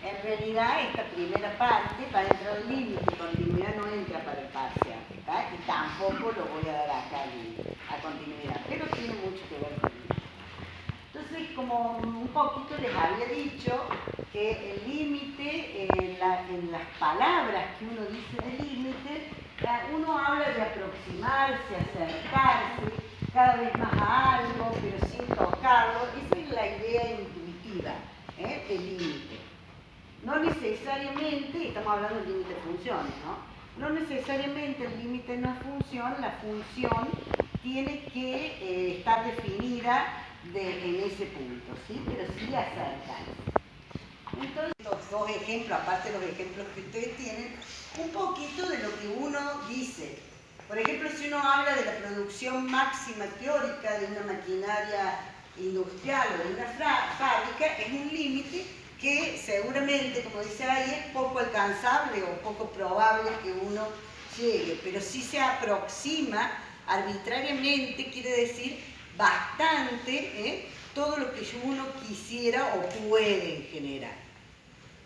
En realidad, esta primera parte va dentro del límite, continuidad no entra para el parcial, ¿está? Y tampoco lo voy a dar acá a continuidad, pero tiene mucho que ver con eso. Entonces, como un poquito les había dicho, que el límite, en las palabras que uno dice de límite, uno habla de aproximarse, acercarse cada vez más a algo, pero sin tocarlo. Esa es la idea intuitiva del límite. No necesariamente, estamos hablando del límite de funciones, ¿no? No necesariamente el límite de una función, la función tiene que estar definida en ese punto, ¿sí? Pero sí acercarse. Entonces, los dos ejemplos, aparte de los ejemplos que ustedes tienen, un poquito de lo que uno dice. Por ejemplo, si uno habla de la producción máxima teórica de una maquinaria industrial o de una fábrica, es un límite que seguramente, como dice ahí, es poco alcanzable o poco probable que uno llegue, pero si se aproxima arbitrariamente, quiere decir bastante, todo lo que uno quisiera o puede generar.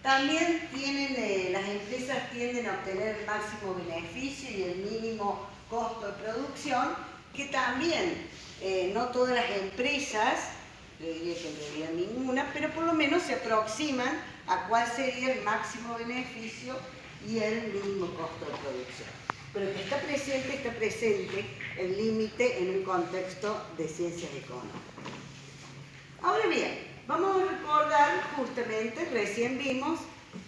También las empresas tienden a obtener el máximo beneficio y el mínimo costo de producción, que también no todas las empresas, yo diría que en realidad ninguna, pero por lo menos se aproximan a cuál sería el máximo beneficio y el mínimo costo de producción. Pero que está presente el límite en un contexto de ciencias económicas. Ahora bien, vamos a recordar justamente, recién vimos,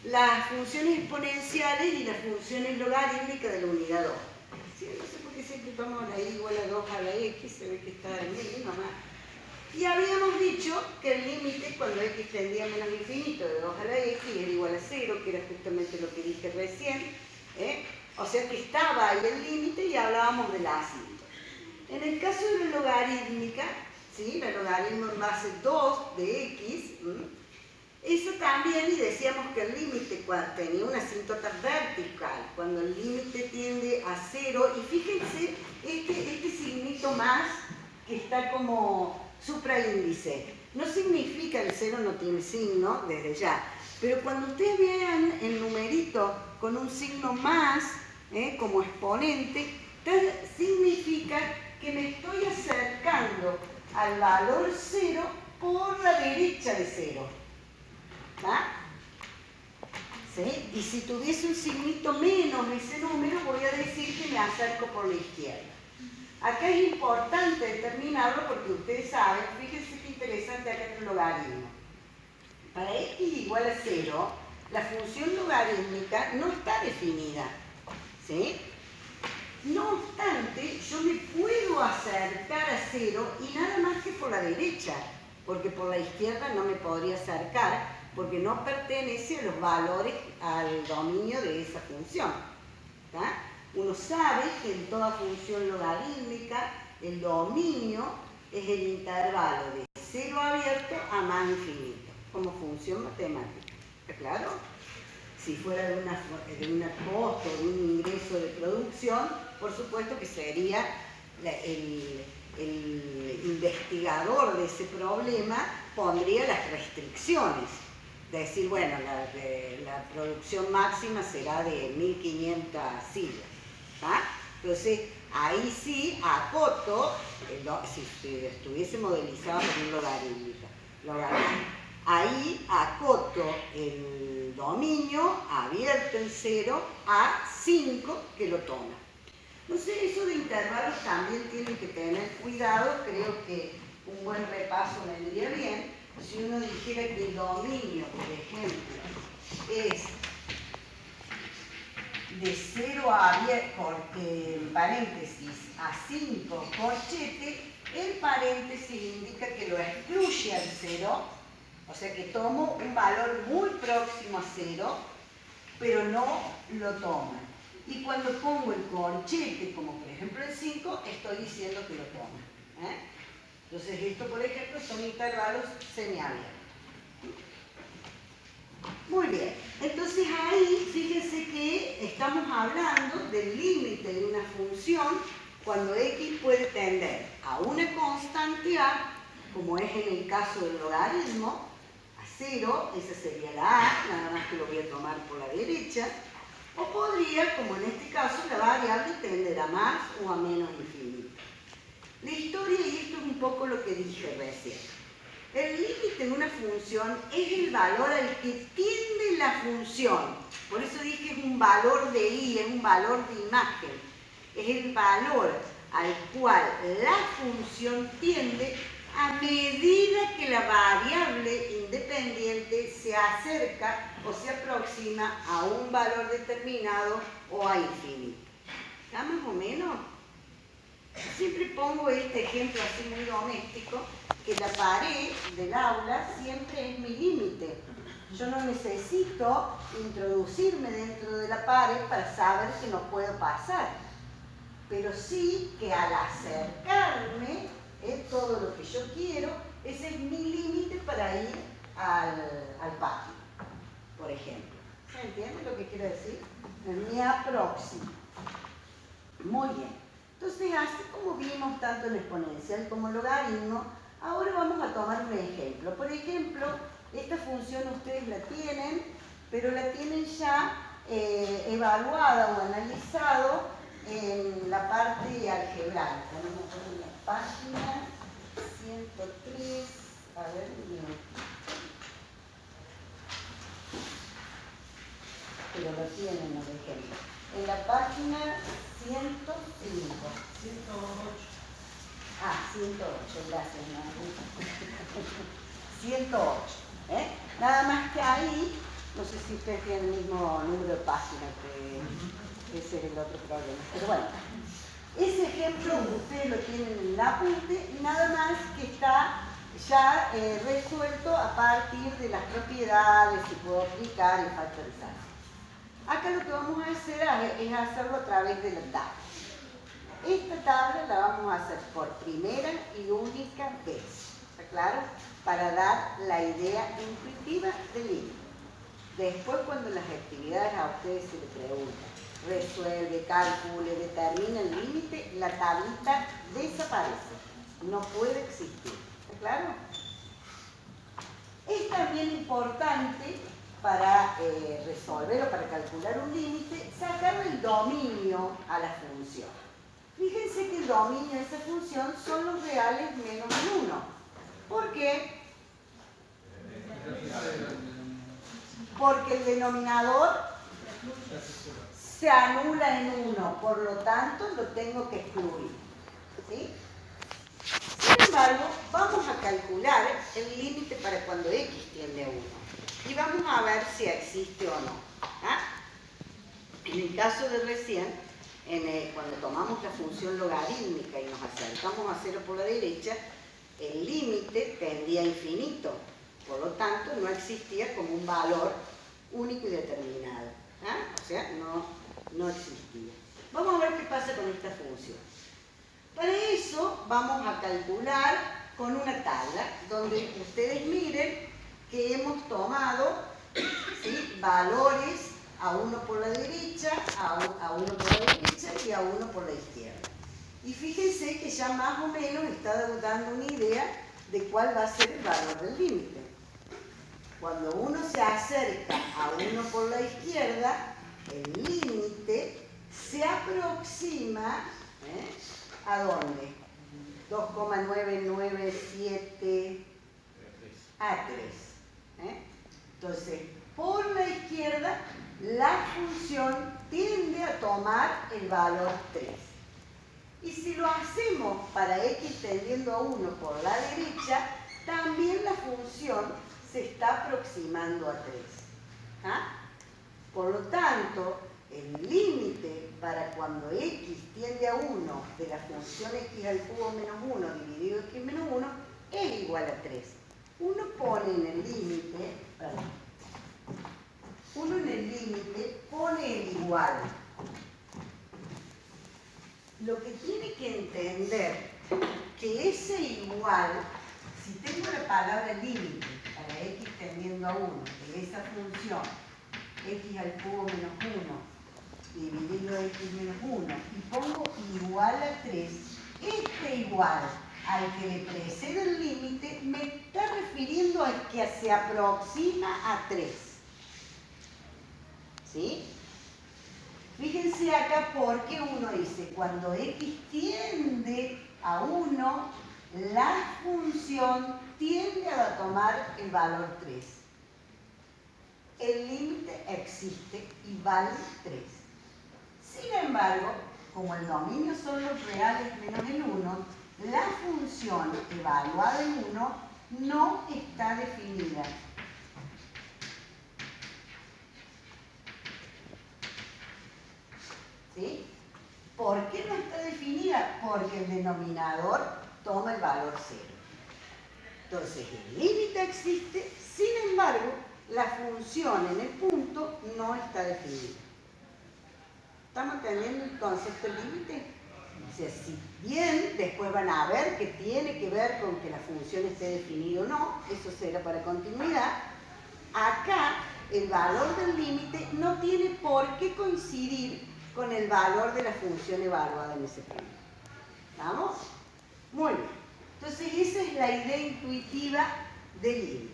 las funciones exponenciales y las funciones logarítmicas de la unidad 2. ¿Sí? No sé por qué siempre tomamos la y igual a 2 a la x, se ve que está en medio nomás. Y habíamos dicho que el límite, cuando x tendía a menos infinito de 2 a la x, era igual a 0, que era justamente lo que dije recién. O sea que estaba ahí el límite y hablábamos del asinto. En el caso de la logarítmica, ¿sí? La logaritmo en base 2 de x, eso también, y decíamos que el límite tenía una asíntota vertical, cuando el límite tiende a 0, y fíjense este signito más que está como supraíndice. No significa el 0 no tiene signo desde ya, pero cuando ustedes vean el numerito con un signo más, como exponente, significa que me estoy acercando al valor 0 por la derecha de 0. ¿Ah? ¿Sí? Y si tuviese un signito menos ese número, voy a decir que me acerco por la izquierda. Acá es importante determinarlo porque ustedes saben, fíjense qué interesante acá en el logaritmo. Para x igual a 0, la función logarítmica no está definida. ¿Sí? No obstante, yo me puedo acercar a 0 y nada más que por la derecha, porque por la izquierda no me podría acercar, porque no pertenece a los valores, al dominio de esa función. ¿Tá? Uno sabe que en toda función logarítmica el dominio es el intervalo de 0 abierto a más infinito, como función matemática. ¿Está claro? Si fuera de una costo, de un ingreso de producción, por supuesto que sería el investigador de ese problema pondría las restricciones. Decir, bueno, la producción máxima será de 1500 sillas. ¿Tá? Entonces, ahí sí acoto, si estuviese modelizado por un logaritmo, ahí acoto el dominio abierto en 0 a 5 que lo toma. Entonces, eso de intervalos también tienen que tener cuidado. Creo que un buen repaso vendría bien. Si uno dijera que el dominio, por ejemplo, es de 0 a abierto, paréntesis, a 5 corchete, el paréntesis indica que lo excluye al 0, o sea que tomo un valor muy próximo a 0, pero no lo toma. Y cuando pongo el corchete, como por ejemplo el 5, estoy diciendo que lo toma. Entonces, esto, por ejemplo, son intervalos semiabiertos. Muy bien. Entonces, ahí, fíjense que estamos hablando del límite de una función cuando x puede tender a una constante a, como es en el caso del logaritmo, a 0, esa sería la a, que lo voy a tomar por la derecha, o podría, como en este caso, la variable tender a más o a menos infinito. La historia, y esto es un poco lo que dije recién, el límite en una función es el valor al que tiende la función. Por eso dije es un valor de i, es un valor de imagen. Es el valor al cual la función tiende a medida que la variable independiente se acerca o se aproxima a un valor determinado o a infinito. ¿Está más o menos? Siempre pongo este ejemplo así muy doméstico, que la pared del aula siempre es mi límite. Yo no necesito introducirme dentro de la pared para saber que no puedo pasar. Pero sí que al acercarme, todo lo que yo quiero, ese es mi límite para ir al patio, por ejemplo. ¿Se entiende lo que quiero decir? Me aproximo. Muy bien. Entonces, así como vimos tanto el exponencial como el logaritmo, ahora vamos a tomar un ejemplo. Por ejemplo, esta función ustedes la tienen, pero la tienen ya evaluada o analizado en la parte algebraica. Vamos a poner la página 103, a ver, pero lo tienen, por ejemplo. En la página 105. 108. Ah, 108, gracias, María. 108. Nada más que ahí, no sé si ustedes tienen el mismo número de página, que ese es el otro problema. Pero bueno, ese ejemplo ustedes lo tienen en el apunte, y nada más que está ya resuelto a partir de las propiedades que puedo aplicar y factorizar. Acá lo que vamos a hacer es hacerlo a través de la tabla. Esta tabla la vamos a hacer por primera y única vez, ¿está claro? Para dar la idea intuitiva del límite. Después, cuando las actividades a ustedes se les preguntan, resuelve, calcule, determina el límite, la tablita desaparece. No puede existir, ¿está claro? Es también importante para resolver o para calcular un límite, sacarle el dominio a la función. Fíjense que el dominio de esa función son los reales menos el 1. ¿Por qué? Porque el denominador se anula en 1, por lo tanto lo tengo que excluir. ¿Sí? Sin embargo, vamos a calcular el límite para cuando x tiende a 1. Y vamos a ver si existe o no. ¿Ah? En el caso de recién, cuando tomamos la función logarítmica y nos acercamos a 0 por la derecha, el límite tendía a infinito. Por lo tanto, no existía como un valor único y determinado. ¿Ah? O sea, no existía. Vamos a ver qué pasa con esta función. Para eso vamos a calcular con una tabla donde ustedes miren que hemos tomado, ¿sí?, valores a uno por la derecha, a uno por la derecha y a uno por la izquierda. Y fíjense que ya más o menos está dando una idea de cuál va a ser el valor del límite. Cuando uno se acerca a uno por la izquierda, el límite se aproxima, ¿a dónde? 2,997 a 3. Entonces, por la izquierda, la función tiende a tomar el valor 3. Y si lo hacemos para x tendiendo a 1 por la derecha, también la función se está aproximando a 3. ¿Ah? Por lo tanto, el límite para cuando x tiende a 1 de la función x al cubo menos 1 dividido x menos 1 es igual a 3. Uno pone en el límite, pone el igual. Lo que tiene que entender que ese igual, si tengo la palabra límite para x tendiendo a 1 de esa función, x al cubo menos 1 dividido x menos 1, y pongo igual a 3, este igual al que le precede el límite me está refiriendo a que se aproxima a 3. ¿Sí? Fíjense acá porque uno dice, cuando x tiende a 1, la función tiende a tomar el valor 3. El límite existe y vale 3. Sin embargo, como el dominio son los reales menos el 1, la función evaluada en 1 no está definida. ¿Sí? ¿Por qué no está definida? Porque el denominador toma el valor 0. Entonces, el límite existe, sin embargo, la función en el punto no está definida. ¿Estamos entendiendo el concepto del límite? O sea, si bien después van a ver que tiene que ver con que la función esté definida o no, eso será para continuidad, acá el valor del límite no tiene por qué coincidir con el valor de la función evaluada en ese punto. ¿Vamos? Muy bien. Entonces esa es la idea intuitiva del límite.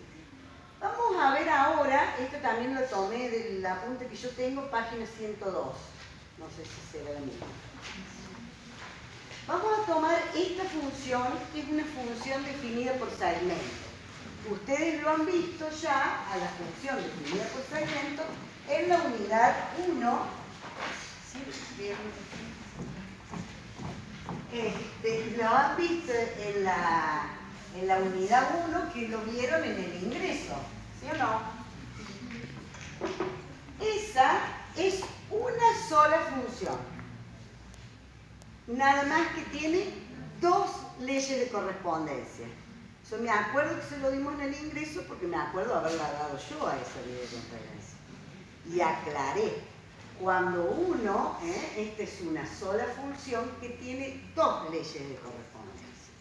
Vamos a ver ahora, esto también lo tomé del apunte que yo tengo, página 102. No sé si será la misma. Vamos a tomar esta función, que es una función definida por segmento. Ustedes lo han visto ya a la función definida por segmento en la unidad 1. ¿Sí? Lo han visto en la unidad 1 que lo vieron en el ingreso, ¿sí o no? Esa es una sola función, nada más que tiene dos leyes de correspondencia. Yo me acuerdo que se lo dimos en el ingreso porque me acuerdo haberla dado yo a esa ley de correspondencia. Y aclaré. Cuando uno, esta es una sola función que tiene dos leyes de correspondencia.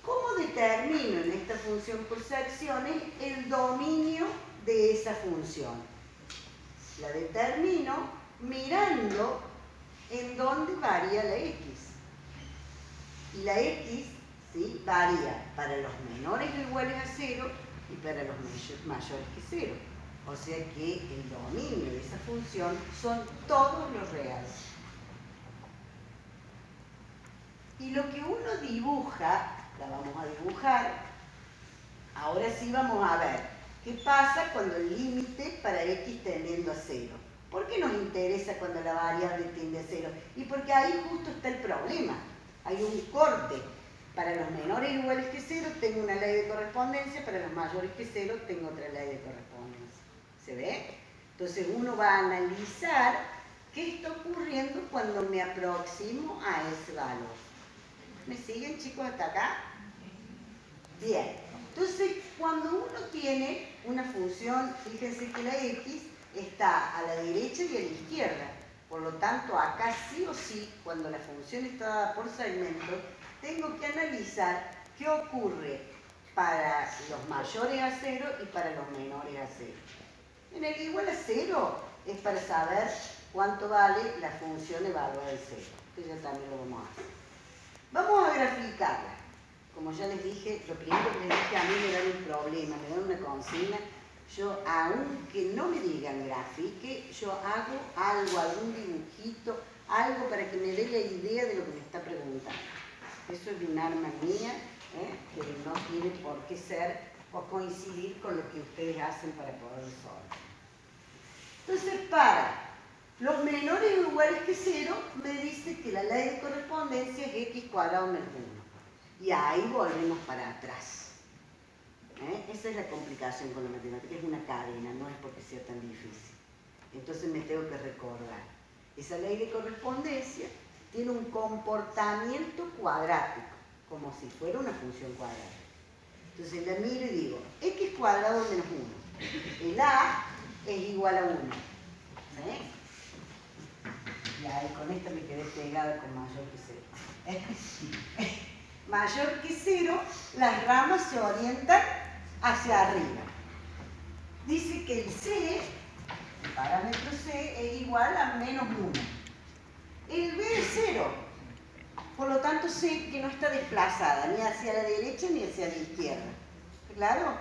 ¿Cómo determino en esta función por secciones el dominio de esa función? La determino mirando en dónde varía la x. Y la x, ¿sí?, varía para los menores o iguales a 0 y para los mayores que 0. O sea que el dominio de esa función son todos los reales. Y lo que uno dibuja, la vamos a dibujar, ahora sí vamos a ver qué pasa cuando el límite para x tendiendo a 0. ¿Por qué nos interesa cuando la variable tiende a 0? Y porque ahí justo está el problema. Hay un corte. Para los menores iguales que 0 tengo una ley de correspondencia, para los mayores que 0 tengo otra ley de correspondencia. ¿Se ve? Entonces uno va a analizar qué está ocurriendo cuando me aproximo a ese valor. ¿Me siguen, chicos, hasta acá? Bien. Entonces, cuando uno tiene una función, fíjense que la x está a la derecha y a la izquierda. Por lo tanto, acá sí o sí, cuando la función está dada por segmento, tengo que analizar qué ocurre para los mayores a 0 y para los menores a 0. En el igual a 0 es para saber cuánto vale la función evaluada de 0. Esto ya también lo vamos a hacer. Vamos a graficarla. Como ya les dije, lo primero que les dije, a mí me dan un problema, me dan una consigna. Yo, aunque no me digan grafique, yo hago algo, algún dibujito, algo para que me dé la idea de lo que me está preguntando. Eso es un arma mía, que no tiene por qué ser o coincidir con lo que ustedes hacen para poder resolver. Entonces, para los menores o iguales que 0, me dice que la ley de correspondencia es x cuadrado menos 1. Y ahí volvemos para atrás. Esa es la complicación con la matemática, es una cadena, no es porque sea tan difícil. Entonces me tengo que recordar. Esa ley de correspondencia tiene un comportamiento cuadrático, como si fuera una función cuadrática. Entonces la miro y digo, x cuadrado menos 1. El a es igual a 1. Y ahí con esta me quedé pegada con mayor que 0. Mayor que 0, las ramas se orientan hacia arriba. Dice que el c, el parámetro c, es igual a menos 1. El b es 0. Por lo tanto, sé que no está desplazada ni hacia la derecha ni hacia la izquierda. ¿Claro?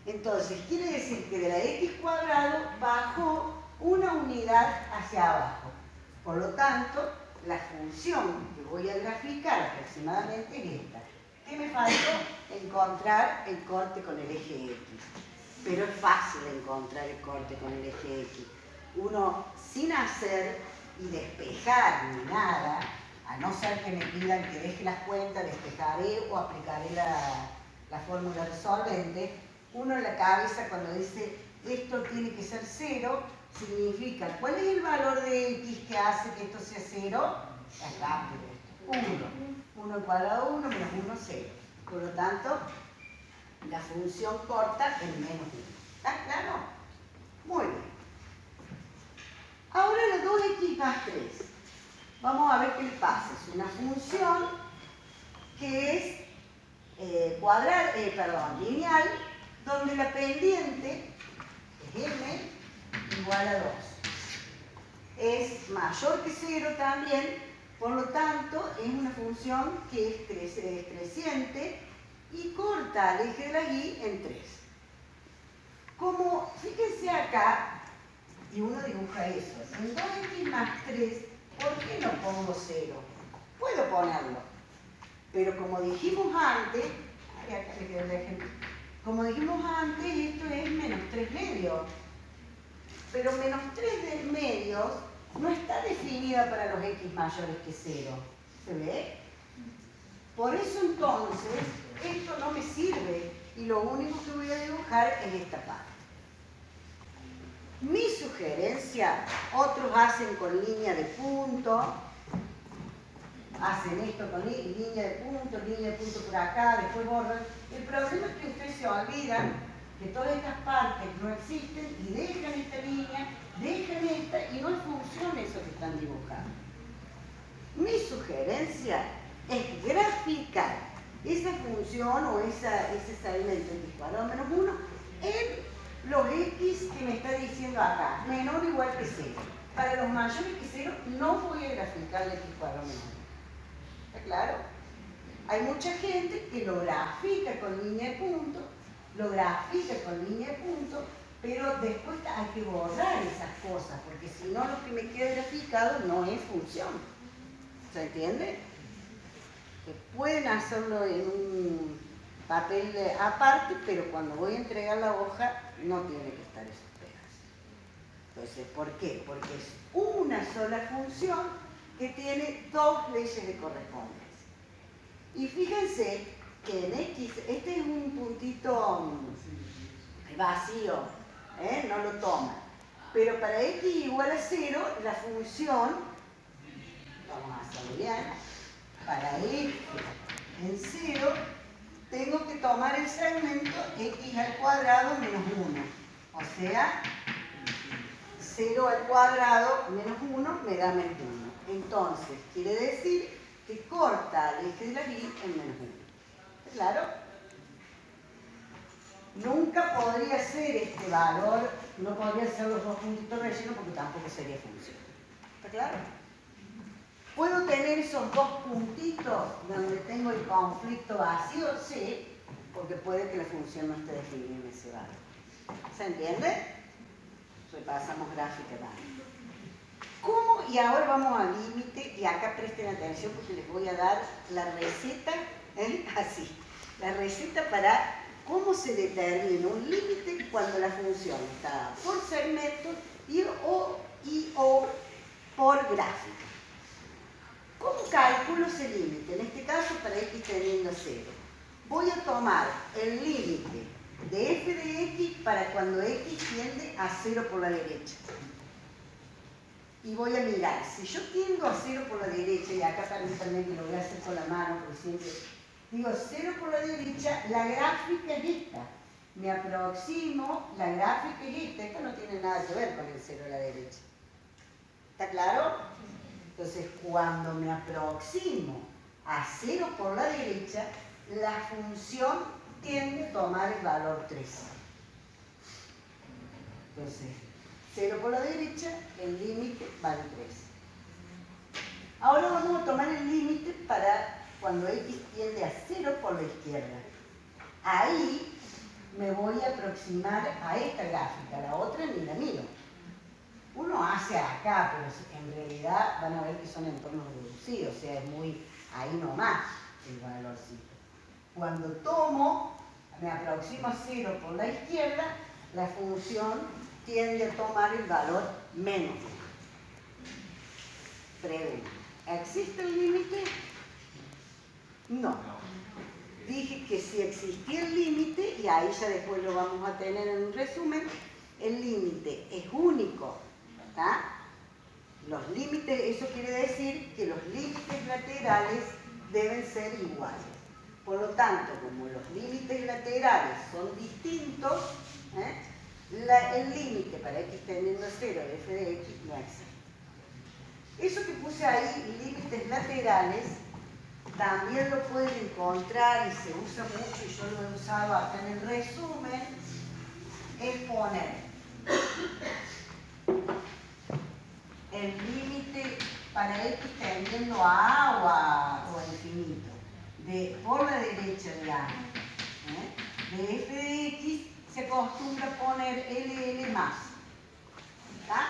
Entonces, quiere decir que de la x cuadrado bajó una unidad hacia abajo. Por lo tanto, la función que voy a graficar aproximadamente es esta. ¿Qué me faltó? Encontrar el corte con el eje X. Pero es fácil encontrar el corte con el eje X. Uno, sin hacer y despejar ni nada, a no ser que me pidan que deje las cuentas, despejaré o aplicaré la fórmula resolvente, uno en la cabeza cuando dice esto tiene que ser 0, significa ¿cuál es el valor de X que hace que esto sea 0? Es rápido esto, 1. 1 al cuadrado 1 menos 1, 0. Por lo tanto, la función corta en menos 1. ¿Está claro? Muy bien. Ahora la 2x más 3. Vamos a ver qué le pasa. Es una función que es lineal, donde la pendiente es m igual a 2. Es mayor que 0 también, por lo tanto es una función que es creciente y corta al eje de la y en 3. Como, fíjense acá, y uno dibuja eso, en 2x más 3, ¿por qué no pongo 0? Puedo ponerlo, pero como dijimos antes, esto es menos 3 medios. Pero menos 3 medios no está definida para los x mayores que 0. ¿Se ve? Por eso entonces, esto no me sirve y lo único que voy a dibujar es esta parte. Mi sugerencia, otros hacen con línea de punto, hacen esto con línea de punto por acá, después borran. El problema es que ustedes se olvidan que todas estas partes no existen y dejan esta línea, dejan esta y no es función eso que están dibujando. Mi sugerencia es graficar esa función o ese segmento x cuadrado menos 1 en los x que me está diciendo acá, menor o igual que 0. Para los mayores que 0 no voy a graficar el x cuadrado menos 1. ¿Está claro? Hay mucha gente que lo grafica con línea de punto, pero después hay que borrar esas cosas, porque si no lo que me queda graficado no es función. ¿Se entiende? Que pueden hacerlo en un papel aparte, pero cuando voy a entregar la hoja no tiene que estar esos pedazos. Entonces, ¿por qué? Porque es una sola función que tiene dos leyes de correspondencia. Y fíjense que en X, este es un puntito vacío, no lo toma. Pero para X igual a 0, la función, vamos a hacerlo bien, para X en 0, tengo que tomar el segmento X al cuadrado menos 1. O sea, 0 al cuadrado menos 1 me da menos 1. Entonces, quiere decir que corta al eje de la y en menos 1. ¿Claro? Nunca podría ser este valor, no podría ser los dos puntitos rellenos porque tampoco sería función. ¿Está claro? ¿Puedo tener esos dos puntitos donde tengo el conflicto vacío? Sí, porque puede que la función no esté definida en ese valor. ¿Se entiende? Repasamos gráfica también. ¿Cómo? Y ahora vamos al límite, y acá presten atención porque les voy a dar la receta, así, la receta para cómo se determina un límite cuando la función está por segmento y o por gráfica. ¿Cómo calculo ese límite? En este caso para x teniendo 0. Voy a tomar el límite de f de x para cuando x tiende a 0 por la derecha. Y voy a mirar, si yo tiendo a 0 por la derecha, y acá también que lo voy a hacer con la mano, porque siempre digo 0 por la derecha, la gráfica es esta. Me aproximo, la gráfica es esta. Esto no tiene nada que ver con el 0 a la derecha. ¿Está claro? Entonces, cuando me aproximo a 0 por la derecha, la función tiende a tomar el valor 3. Entonces, 0 por la derecha, el límite vale 3. Ahora vamos a tomar el límite para cuando x tiende a 0 por la izquierda. Ahí me voy a aproximar a esta gráfica, la otra ni la miro. Uno hace acá, pero en realidad van a ver que son entornos reducidos, o sea, es muy ahí nomás el valorcito. Cuando tomo, me aproximo a 0 por la izquierda, la función tiende a tomar el valor menos. Pregunta, ¿existe el límite? No. Dije que si existía el límite, y ahí ya después lo vamos a tener en un resumen, el límite es único. ¿Tá? Los límites, eso quiere decir que los límites laterales deben ser iguales. Por lo tanto, como los límites laterales son distintos, el límite para x tendiendo a 0 de f de x no existe. Eso que puse ahí, límites laterales, también lo pueden encontrar y se usa mucho, y yo lo he usado acá en el resumen, es poner el límite para x tendiendo a A o a infinito, por la derecha de A, de f de x se acostumbra a poner LL más, ¿tá?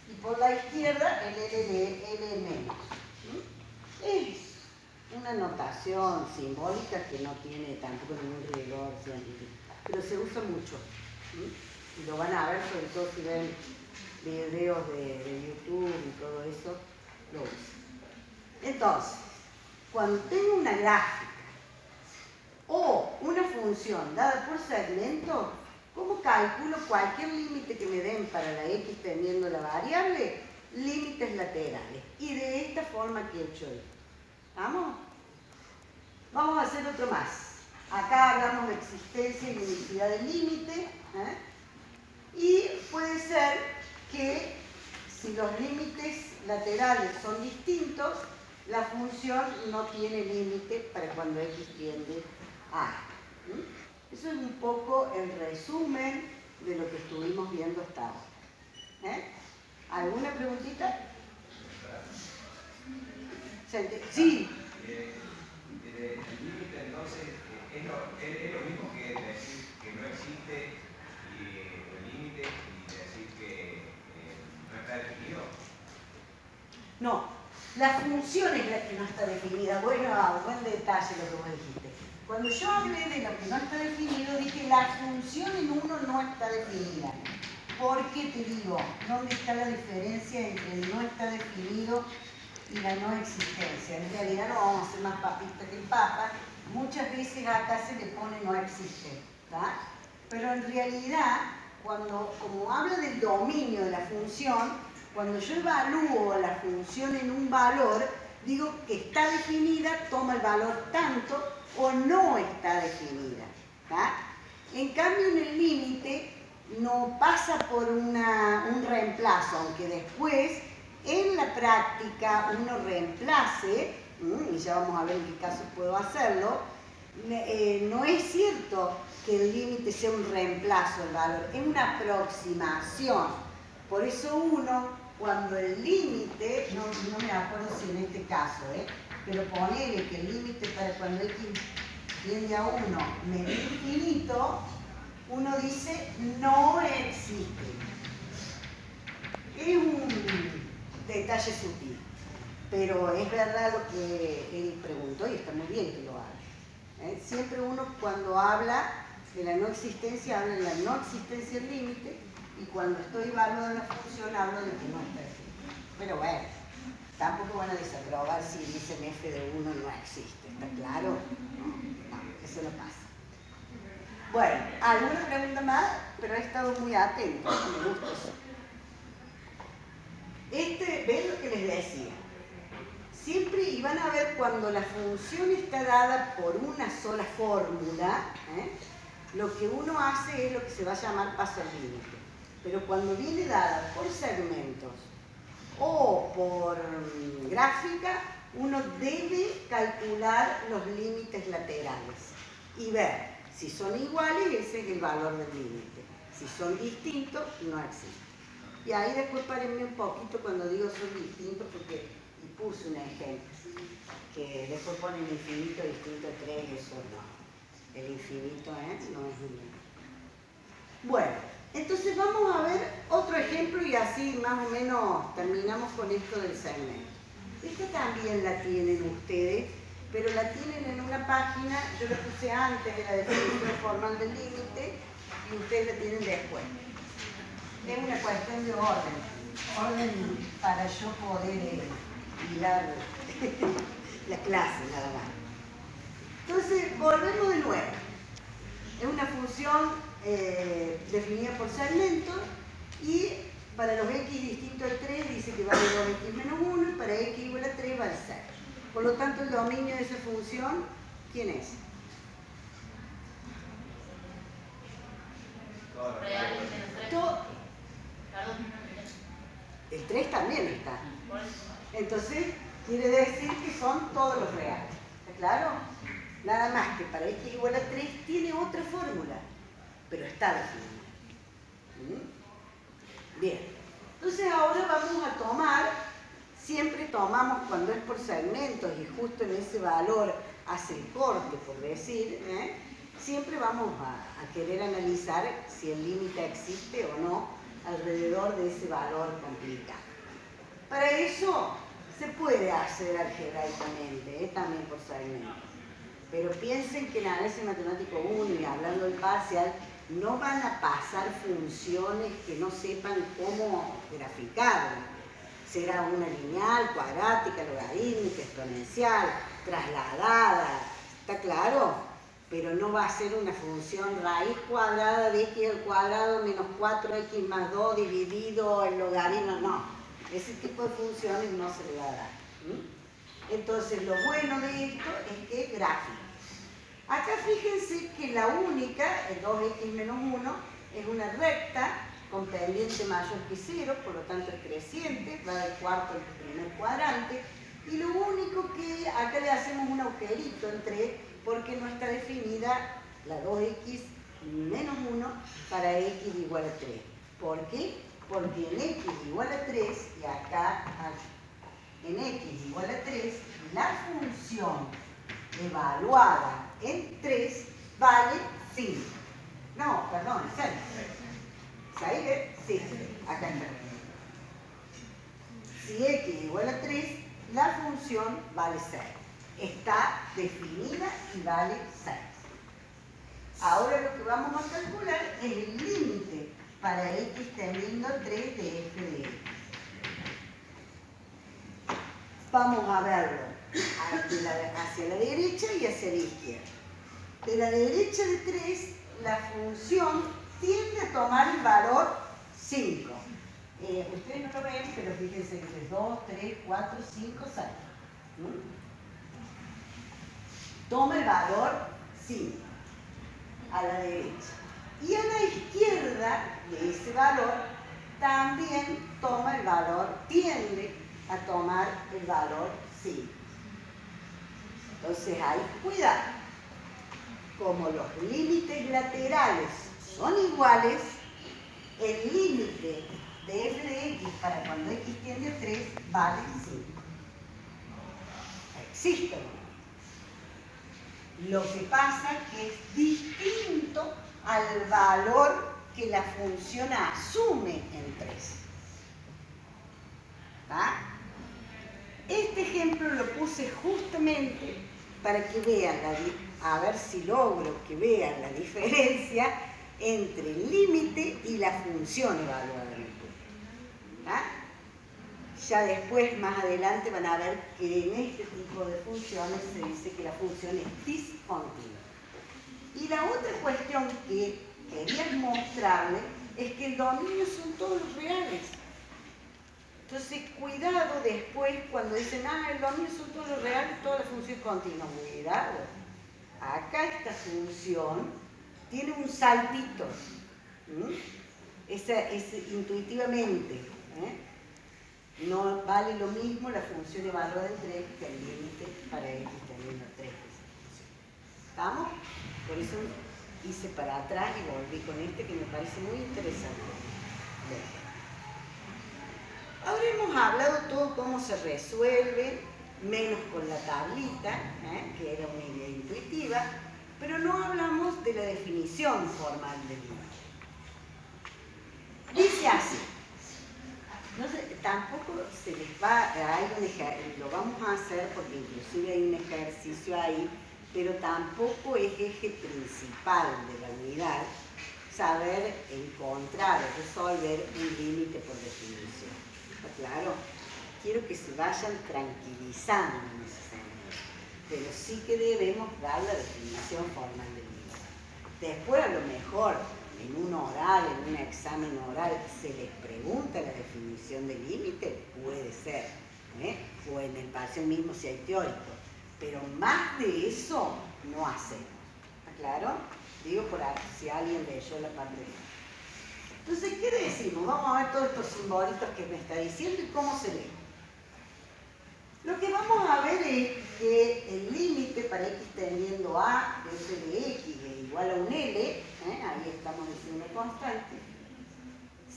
Y por la izquierda LL de L menos. Es una notación simbólica que no tiene tampoco ningún rigor científico, pero se usa mucho. Y lo van a ver, sobre todo si ven videos de YouTube y todo eso, lo uso. Entonces, cuando tengo una gráfica o una función dada por segmento, ¿cómo calculo cualquier límite que me den para la x teniendo la variable? Límites laterales. Y de esta forma que he hecho hoy. ¿Vamos? Vamos a hacer otro más. Acá hablamos de existencia y unicidad del límite. Y puede ser que si los límites laterales son distintos, la función no tiene límite para cuando x tiende a A. Eso es un poco el resumen de lo que estuvimos viendo hasta ahora. ¿Alguna preguntita? Sí. El límite entonces es lo mismo que decir que no existe el límite y decir que no está definido. No, la función es la que no está definida. Bueno, buen detalle lo que vos dijiste. Cuando yo hablé de lo que no está definido, dije la función en uno no está definida. ¿Por qué te digo? ¿Dónde está la diferencia entre el no está definido y la no existencia? En realidad no vamos a ser más papistas que el Papa. Muchas veces acá se le pone no existe, ¿tá? Pero en realidad, como habla del dominio de la función, cuando yo evalúo la función en un valor, digo que está definida, toma el valor tanto, o no está definida, ¿tá? En cambio, en el límite no pasa por un reemplazo, aunque después en la práctica uno reemplace, y ya vamos a ver en qué casos puedo hacerlo, no es cierto que el límite sea un reemplazo del valor, es una aproximación. Por eso uno, cuando el límite, no me acuerdo si en este caso, pero ponele que el límite para cuando x tiende a 1 medio infinito, uno dice no existe. Es un detalle sutil, pero es verdad lo que él preguntó y está muy bien que lo haga. Siempre uno cuando habla de la no existencia, habla de la no existencia del límite, y cuando estoy evaluando la función hablo de que no está definido. Pero bueno, tampoco van a desaprobar si dicen f de 1 no existe, ¿está claro? No, eso no pasa. Bueno, ¿alguna pregunta más? Pero he estado muy atento, me gusta eso. ¿Ven lo que les decía? Siempre, y van a ver cuando la función está dada por una sola fórmula, lo que uno hace es lo que se va a llamar paso al límite. Pero cuando viene dada por segmentos o por gráfica, uno debe calcular los límites laterales y ver si son iguales, ese es el valor del límite. Si son distintos, no existe. Y ahí después párenme un poquito cuando digo son distintos, porque puse un ejemplo, que después ponen infinito, distinto, 3, eso no. El infinito, ¿eh? No es un... Bueno, entonces vamos a ver otro ejemplo y así más o menos terminamos con esto del segmento. Esta también la tienen ustedes, pero la tienen en una página, yo la puse antes de la definición formal del límite y ustedes la tienen después. Es una cuestión de orden para yo poder hilar la clase nada más. Entonces, volvemos de nuevo. Es una función definida por segmentos y para los x distintos a 3 dice que vale 2x menos 1 y para x igual a 3 vale 6. Por lo tanto, el dominio de esa función, ¿quién es? El 3 también está. Entonces, quiere decir que son todos los reales. ¿Está claro? Nada más que para x igual a 3 tiene otra fórmula, pero está definida. Bien. Entonces ahora vamos a tomar, siempre tomamos cuando es por segmentos y justo en ese valor hace el corte, por decir, siempre vamos a querer analizar si el límite existe o no alrededor de ese valor complicado. Para eso se puede hacer algebraicamente, también por segmentos. Pero piensen que en análisis matemático 1 y hablando del parcial, no van a pasar funciones que no sepan cómo graficarlas. Será una lineal, cuadrática, logarítmica, exponencial, trasladada, ¿está claro? Pero no va a ser una función raíz cuadrada de x al cuadrado menos 4x más 2 dividido el logaritmo, no. Ese tipo de funciones no se le va a dar. Entonces, lo bueno de esto es que es gráfico. Acá fíjense que la única, el 2x menos 1, es una recta con pendiente mayor que 0, por lo tanto es creciente, va del cuarto al primer cuadrante, y lo único que acá le hacemos un agujerito entre, porque no está definida la 2x menos 1 para x igual a 3. ¿Por qué? Porque en x igual a 3, y acá en x igual a 3, la función evaluada en 3 vale 5. No, perdón, 6. ¿6? Sí, acá está. Si x igual a 3, la función vale 6. Está definida y vale 6. Ahora lo que vamos a calcular es el límite para x tendiendo a 3 de f de x. Vamos a verlo hacia la derecha y hacia la izquierda. De la derecha de 3, la función tiende a tomar el valor 5. Ustedes no lo ven, pero fíjense que es 2, 3, 4, 5, 6. Toma el valor 5 a la derecha. Y a la izquierda de ese valor también toma el valor, tiende a tomar el valor 5. Entonces hay cuidado. Como los límites laterales son iguales, el límite de f de x para cuando x tiende a 3 vale 5. Existe. Lo que pasa es que es distinto al valor que la función asume en 3. ¿Está? Este ejemplo lo puse justamente para que vean, a ver si logro que vean la diferencia entre el límite y la función evaluada en el punto. ¿Ah? Ya después, más adelante, van a ver que en este tipo de funciones se dice que la función es discontinua. Y la otra cuestión que quería mostrarles es que el dominio son todos los reales. Entonces, cuidado después cuando dicen, el dominio son todos los reales, toda la función continua. Cuidado. Acá esta función tiene un saltito. Intuitivamente. No vale lo mismo la función evaluada en 3 que el límite para x teniendo 3 de esa función. ¿Estamos? Por eso hice para atrás y volví con este que me parece muy interesante. Bien. Ahora hemos hablado todo cómo se resuelve, menos con la tablita, que era una idea intuitiva, pero no hablamos de la definición formal del límite. Dice así. No sé, tampoco se les va, lo vamos a hacer porque inclusive hay un ejercicio ahí, pero tampoco es eje principal de la unidad saber encontrar o resolver un límite por definición. ¿Está claro? Quiero que se vayan tranquilizando en ese sentido, pero sí que debemos dar la definición formal del límite. Después a lo mejor en un oral, en un examen oral, se les pregunta la definición del límite, puede ser, o en el parcial mismo si hay teórico, pero más de eso no hacemos. ¿Está claro? Digo por ahí, si alguien leyó la parte de... Entonces, ¿qué decimos? Vamos a ver todos estos simbolitos que me está diciendo y cómo se lee. Lo que vamos a ver es que el límite para x tendiendo a de f de x es igual a un L, ahí estamos diciendo constante,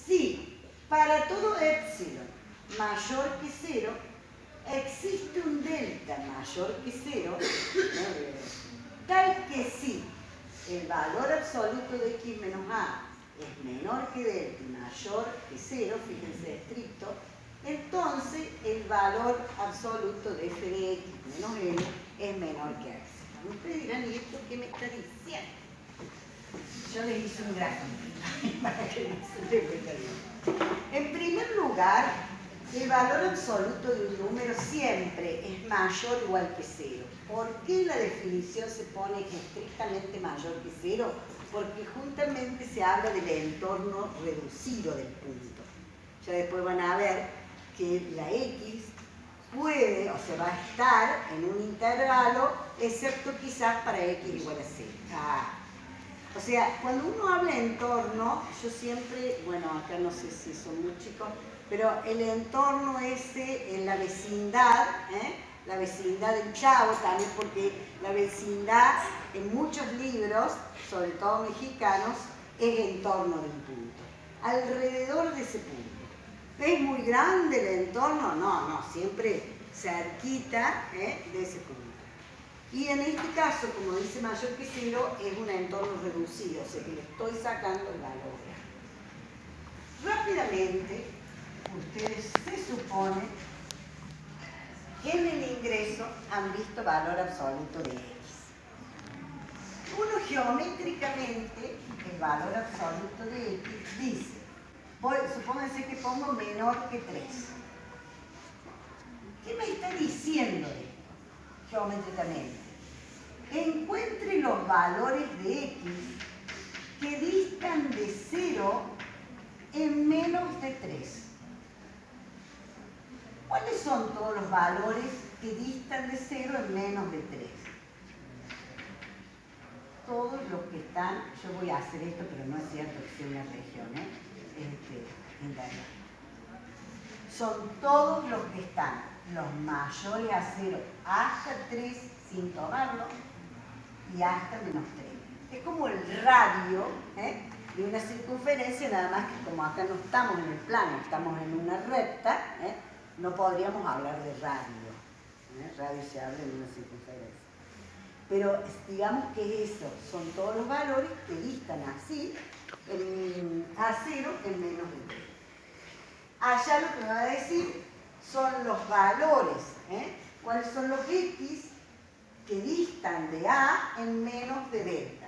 si para todo epsilon mayor que 0 existe un delta mayor que 0, tal que si el valor absoluto de x menos a es menor que delta y mayor que 0, fíjense estricto, entonces el valor absoluto de f de x menos l es menor que x. Ustedes dirán, ¿y esto qué me está diciendo? Yo les hice un gráfico para que se interpreten. En primer lugar, el valor absoluto de un número siempre es mayor o igual que 0. ¿Por qué la definición se pone estrictamente mayor que 0? Porque juntamente se habla del entorno reducido del punto. Ya después van a ver que la x puede, o sea, va a estar en un intervalo, excepto quizás para x igual a 0. O sea, cuando uno habla de entorno, yo siempre, bueno, acá no sé si son muy chicos, pero el entorno ese en la vecindad del Chavo también, porque la vecindad en muchos libros, sobre todo mexicanos, es en torno de un punto, alrededor de ese punto. ¿Es muy grande el entorno? No, siempre cerquita de ese punto. Y en este caso, como dice mayor que 0, es un entorno reducido, o sea que le estoy sacando el valor. Rápidamente, ustedes se supone que en el ingreso han visto valor absoluto de x. Uno geométricamente, el valor absoluto de x dice, supónganse que pongo menor que 3. ¿Qué me está diciendo esto geométricamente? Encuentre los valores de x que distan de 0 en menos de 3. ¿Cuáles son todos los valores que distan de 0 en menos de 3? Todos los que están, yo voy a hacer esto, pero no es cierto que sea una región, interna. Son todos los que están, los mayores a 0 hasta 3 sin tomarlo y hasta menos 3. Es como el radio de una circunferencia, nada más que como acá no estamos en el plano, estamos en una recta, no podríamos hablar de radio. Radio se habla en una circunferencia. Pero digamos que eso son todos los valores que distan así a 0 en menos de 3. Allá lo que me va a decir son los valores, cuáles son los x que distan de a en menos de delta.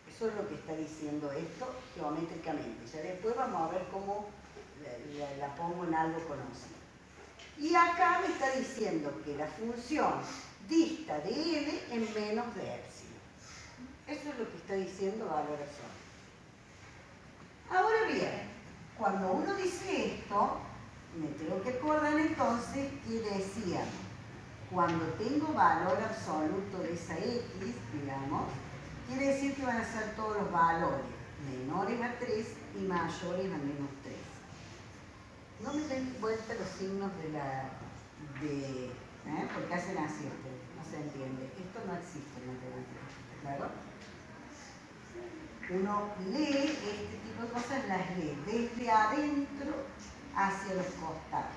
Eso es lo que está diciendo esto geométricamente. Ya después vamos a ver cómo la pongo en algo conocido. Y acá me está diciendo que la función dista de l en menos de epsilon. Eso es lo que está diciendo valor absoluto. Ahora bien, cuando uno dice esto, me tengo que acordar entonces que decíamos, cuando tengo valor absoluto de esa x, digamos, quiere decir que van a ser todos los valores menores a 3 y mayores a menos 3. No me den vuelta los signos porque hacen así, no se entiende. Esto no existe en matemáticas, ¿claro? Uno lee este tipo de cosas, las lee desde adentro hacia los costados.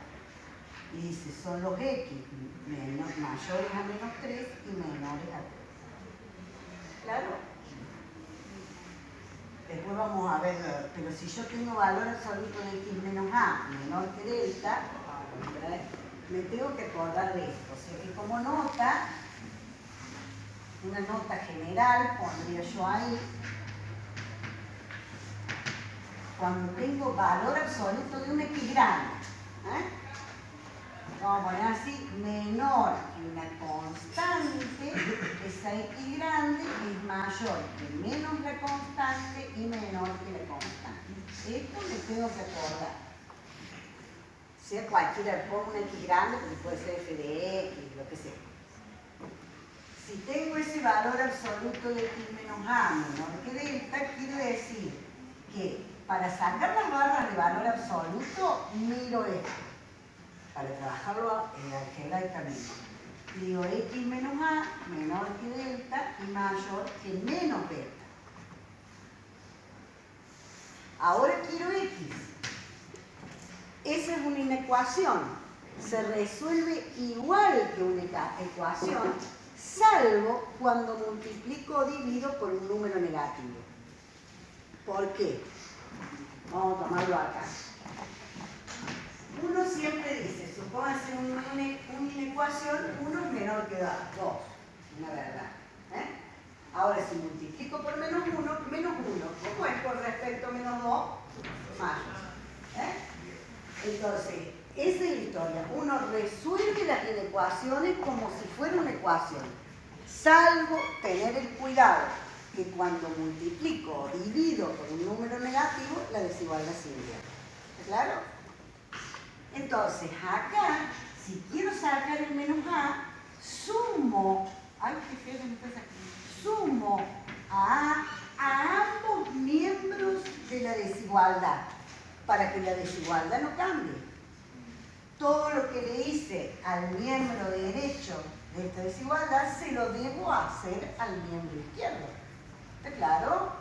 Y dice, son los x mayores a menos 3 y menores a claro? Después vamos a ver, pero si yo tengo valor absoluto de x menos a menor que delta, me tengo que acordar de esto. O sea que como nota, una nota general, pondría yo ahí, cuando tengo valor absoluto de un x grande, vamos a poner así, menor que una constante, esa x grande es mayor que menos la constante y menor que la constante. Esto me tengo que acordar. Sea cualquiera, pongo una x grande, porque puede ser f de x, lo que sea. Si tengo ese valor absoluto de x menos a menor que delta, quiere decir que para sacar las barras de valor absoluto, miro esto. Para trabajarlo algebraicamente. Digo x menos a menor que delta y mayor que menos delta. Ahora quiero x. Esa es una inecuación. Se resuelve igual que una ecuación, salvo cuando multiplico o divido por un número negativo. ¿Por qué? Vamos a tomarlo acá. Uno siempre dice, supóngase una inecuación, 1 es menor que 2, una verdad. Ahora, si multiplico por menos 1, ¿cómo es con respecto a menos 2? Más. Entonces, esa es la historia. Uno resuelve las inecuaciones como si fuera una ecuación, salvo tener el cuidado que cuando multiplico o divido por un número negativo, la desigualdad se invierte. ¿Está claro? Entonces, acá, si quiero sacar el menos a, sumo, sumo a ambos miembros de la desigualdad, para que la desigualdad no cambie. Todo lo que le hice al miembro derecho de esta desigualdad, se lo debo hacer al miembro izquierdo. ¿Está claro?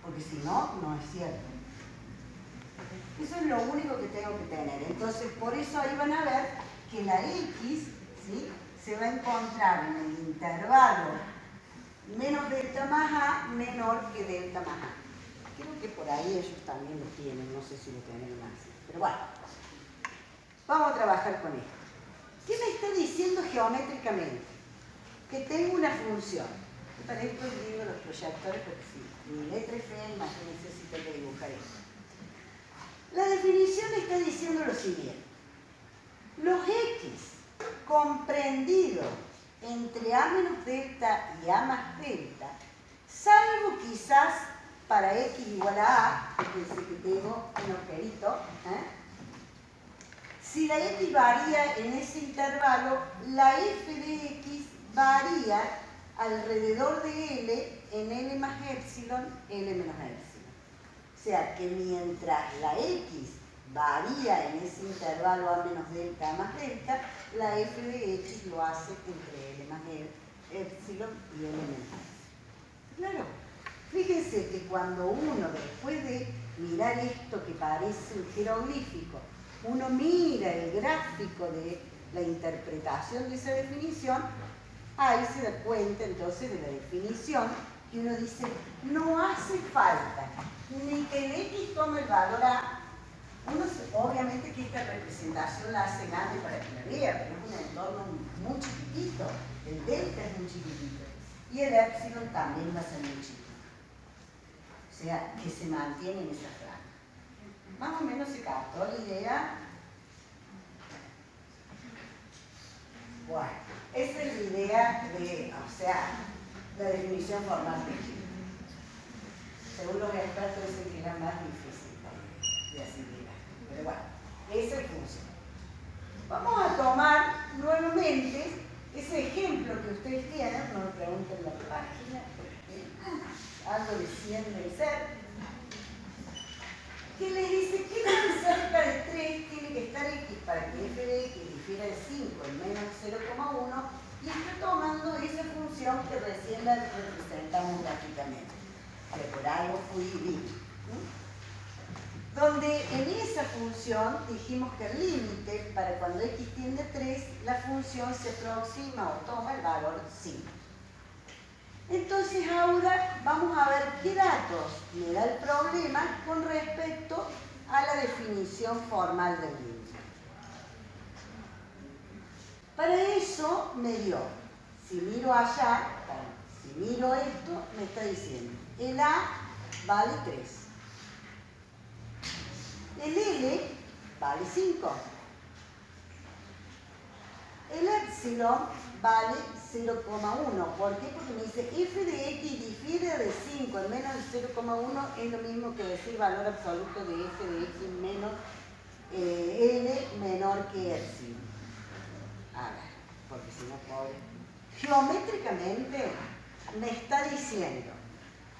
Porque si no, no es cierto. Eso es lo único que tengo que tener. Entonces, por eso ahí van a ver que la x, ¿sí?, se va a encontrar en el intervalo menos delta más a menor que delta más a. Creo que por ahí ellos también lo tienen, no sé si lo tienen más. Pero bueno, vamos a trabajar con esto. ¿Qué me está diciendo geométricamente? Que tengo una función. Para esto digo los proyectores, porque si mi letra es fea, imagínense si tengo que dibujar esto. La definición está diciendo lo siguiente. Los x comprendidos entre a menos delta y a más delta, salvo quizás para x igual a a, que es el que tengo en ojerito, si la x varía en ese intervalo, la f de x varía alrededor de L en L más epsilon, L menos epsilon. O sea que mientras la x varía en ese intervalo a menos delta a más delta, la f de x lo hace entre L más epsilon y L menos epsilon. Claro, fíjense que cuando uno, después de mirar esto que parece un jeroglífico, uno mira el gráfico de la interpretación de esa definición, ahí se da cuenta entonces de la definición que uno dice, no hace falta ni que el x tome el valor a. Obviamente que esta representación la hace grande para que la vea, pero es un entorno muy chiquitito, el delta es muy chiquitito y el epsilon también va a ser muy chiquito. O sea, que se mantiene en esa franja. Más o menos se captó la idea. Bueno, esa es la idea de, o sea, la definición formal de G. Según los expertos dicen que es la más difícil de asimilar. Pero bueno, esa es función. Vamos a tomar nuevamente ese ejemplo que ustedes tienen, no me pregunten la página, porque algo decían de ser, que les dice que tan cerca de 3 tiene que estar x para que f de x difiera de 5 en menos 0,1 y está tomando esa función que recién la representamos gráficamente, que por algo fui y vi. Donde en esa función dijimos que el límite para cuando x tiende a 3, la función se aproxima o toma el valor 5. Entonces ahora vamos a ver qué datos me da el problema con respecto a la definición formal del límite. Para eso me dio, si miro allá, si miro esto, me está diciendo, el A vale 3. El L vale 5. El epsilon vale 0,1. ¿Por qué? Porque me dice f de x difiere de 5 en menos de 0,1 es lo mismo que decir valor absoluto de f de x menos L menor que epsilon. A ver, porque si no puedo. Geométricamente me está diciendo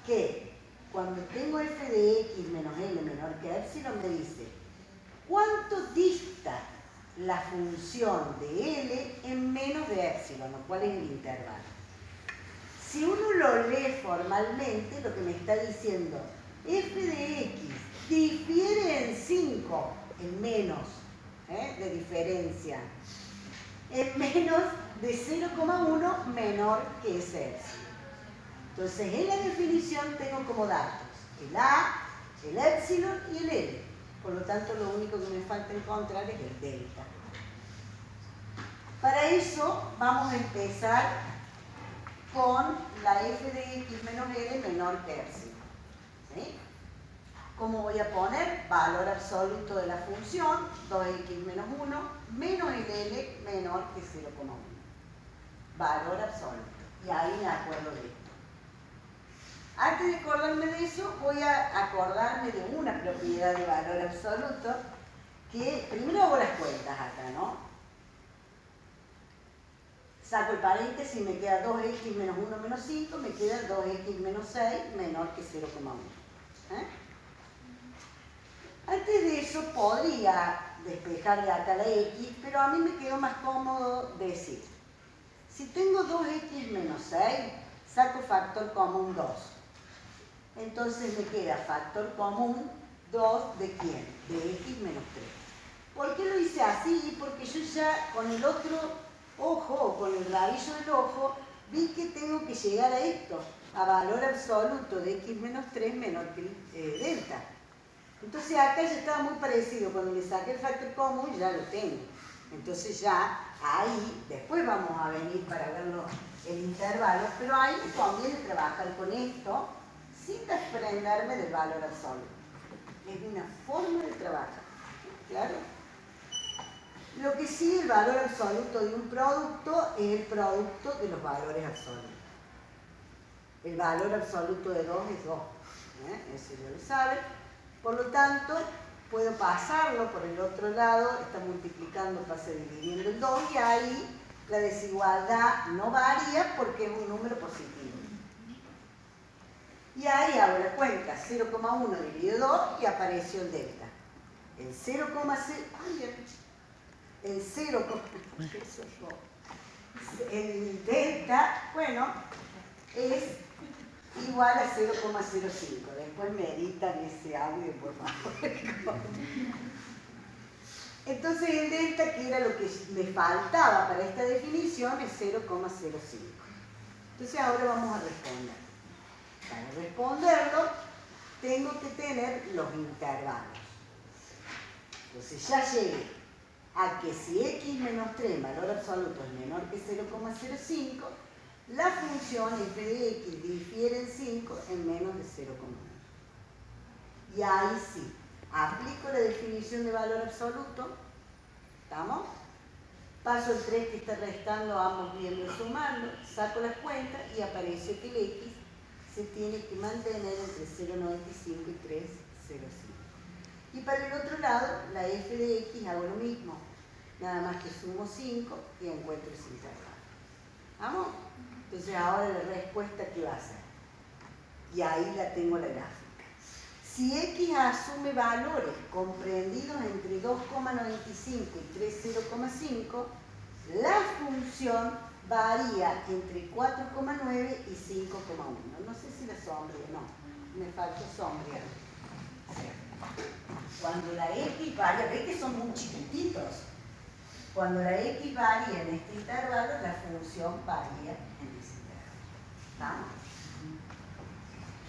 que cuando tengo f de x menos L menor que epsilon me dice ¿cuánto dista la función de L en menos de epsilon, lo cual es el intervalo? Si uno lo lee formalmente, lo que me está diciendo, f de x difiere en 5, en menos, de diferencia, en menos de 0,1 menor que ese epsilon. Entonces, en la definición tengo como datos el A, el epsilon y el L. Por lo tanto, lo único que me falta encontrar es el delta. Para eso vamos a empezar con la f de x menos L menor que epsilon. ¿Sí? ¿Cómo voy a poner? Valor absoluto de la función, 2x menos 1, menos el L menor que 0,1. Valor absoluto. Y ahí me acuerdo de esto. Antes de acordarme de eso, voy a acordarme de una propiedad de valor absoluto que primero hago las cuentas acá, ¿no? Saco el paréntesis y me queda 2x menos 1 menos 5, me queda 2x menos 6 menor que 0,1. Antes de eso podría despejar de acá la x, pero a mí me quedó más cómodo decir, si tengo 2x menos 6, saco factor común 2. Entonces me queda factor común 2 ¿de quién? De x menos 3. ¿Por qué lo hice así? Porque yo ya con el otro ojo, o con el rabillo del ojo, vi que tengo que llegar a esto, a valor absoluto de x menos 3 menor que delta. Entonces acá ya estaba muy parecido, cuando le saqué el factor común ya lo tengo. Entonces ya ahí, después vamos a venir para verlo el intervalo, pero ahí me conviene trabajar con esto sin desprenderme del valor absoluto. Es una forma de trabajar, ¿claro? Lo que sí, el valor absoluto de un producto es el producto de los valores absolutos. El valor absoluto de 2 es 2, eso ya lo saben. Por lo tanto, puedo pasarlo por el otro lado, está multiplicando, pasa dividiendo en 2, y ahí la desigualdad no varía porque es un número positivo. Y ahí hago la cuenta, 0,1 dividido 2 y apareció el delta. El 0,0, el delta, bueno, es igual a 0,05. Después me editan ese audio, por favor. Entonces el delta, que era lo que me faltaba para esta definición, es 0,05. Entonces ahora vamos a responder. Para responderlo, tengo que tener los intervalos. Entonces ya llegué a que si x menos 3, valor absoluto, es menor que 0,05, la función f de x difiere en 5 en menos de 0,1. Y ahí sí, aplico la definición de valor absoluto, ¿estamos? Paso el 3 que está restando, ambos miembros sumando, saco las cuentas y aparece que el x se tiene que mantener entre 0,95 y 3,05. Y para el otro lado, la f de x hago lo mismo, nada más que sumo 5 y encuentro ese intervalo. ¿Vamos? Entonces ahora la respuesta, ¿qué va a ser? Y ahí la tengo la gráfica. Si x asume valores comprendidos entre 2,95 y 3,05, la función varía entre 4,9 y 5,1. No sé si la sombría, no, me faltó sombrear. Cuando la x varía, ve que son muy chiquititos. Cuando la x varía en este intervalo, la función varía en ese intervalo. ¿Estamos?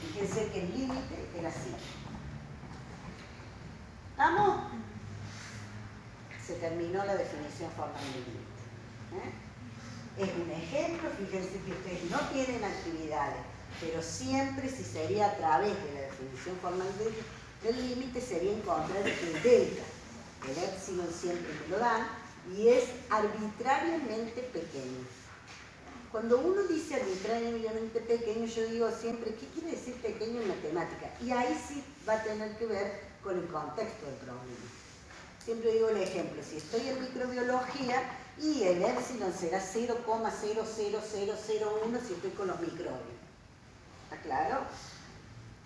Fíjense que el límite era así. ¿Estamos? Se terminó la definición formal del límite. Es un ejemplo, fíjense que ustedes no tienen actividades, pero siempre si sería a través de la definición formal del límite sería encontrar el delta. El épsilon siempre me lo dan y es arbitrariamente pequeño. Cuando uno dice arbitrariamente pequeño, yo digo siempre, ¿qué quiere decir pequeño en matemática? Y ahí sí va a tener que ver con el contexto del problema. Siempre digo el ejemplo, si estoy en microbiología y el épsilon será 0,00001 si estoy con los microbios. ¿Está claro?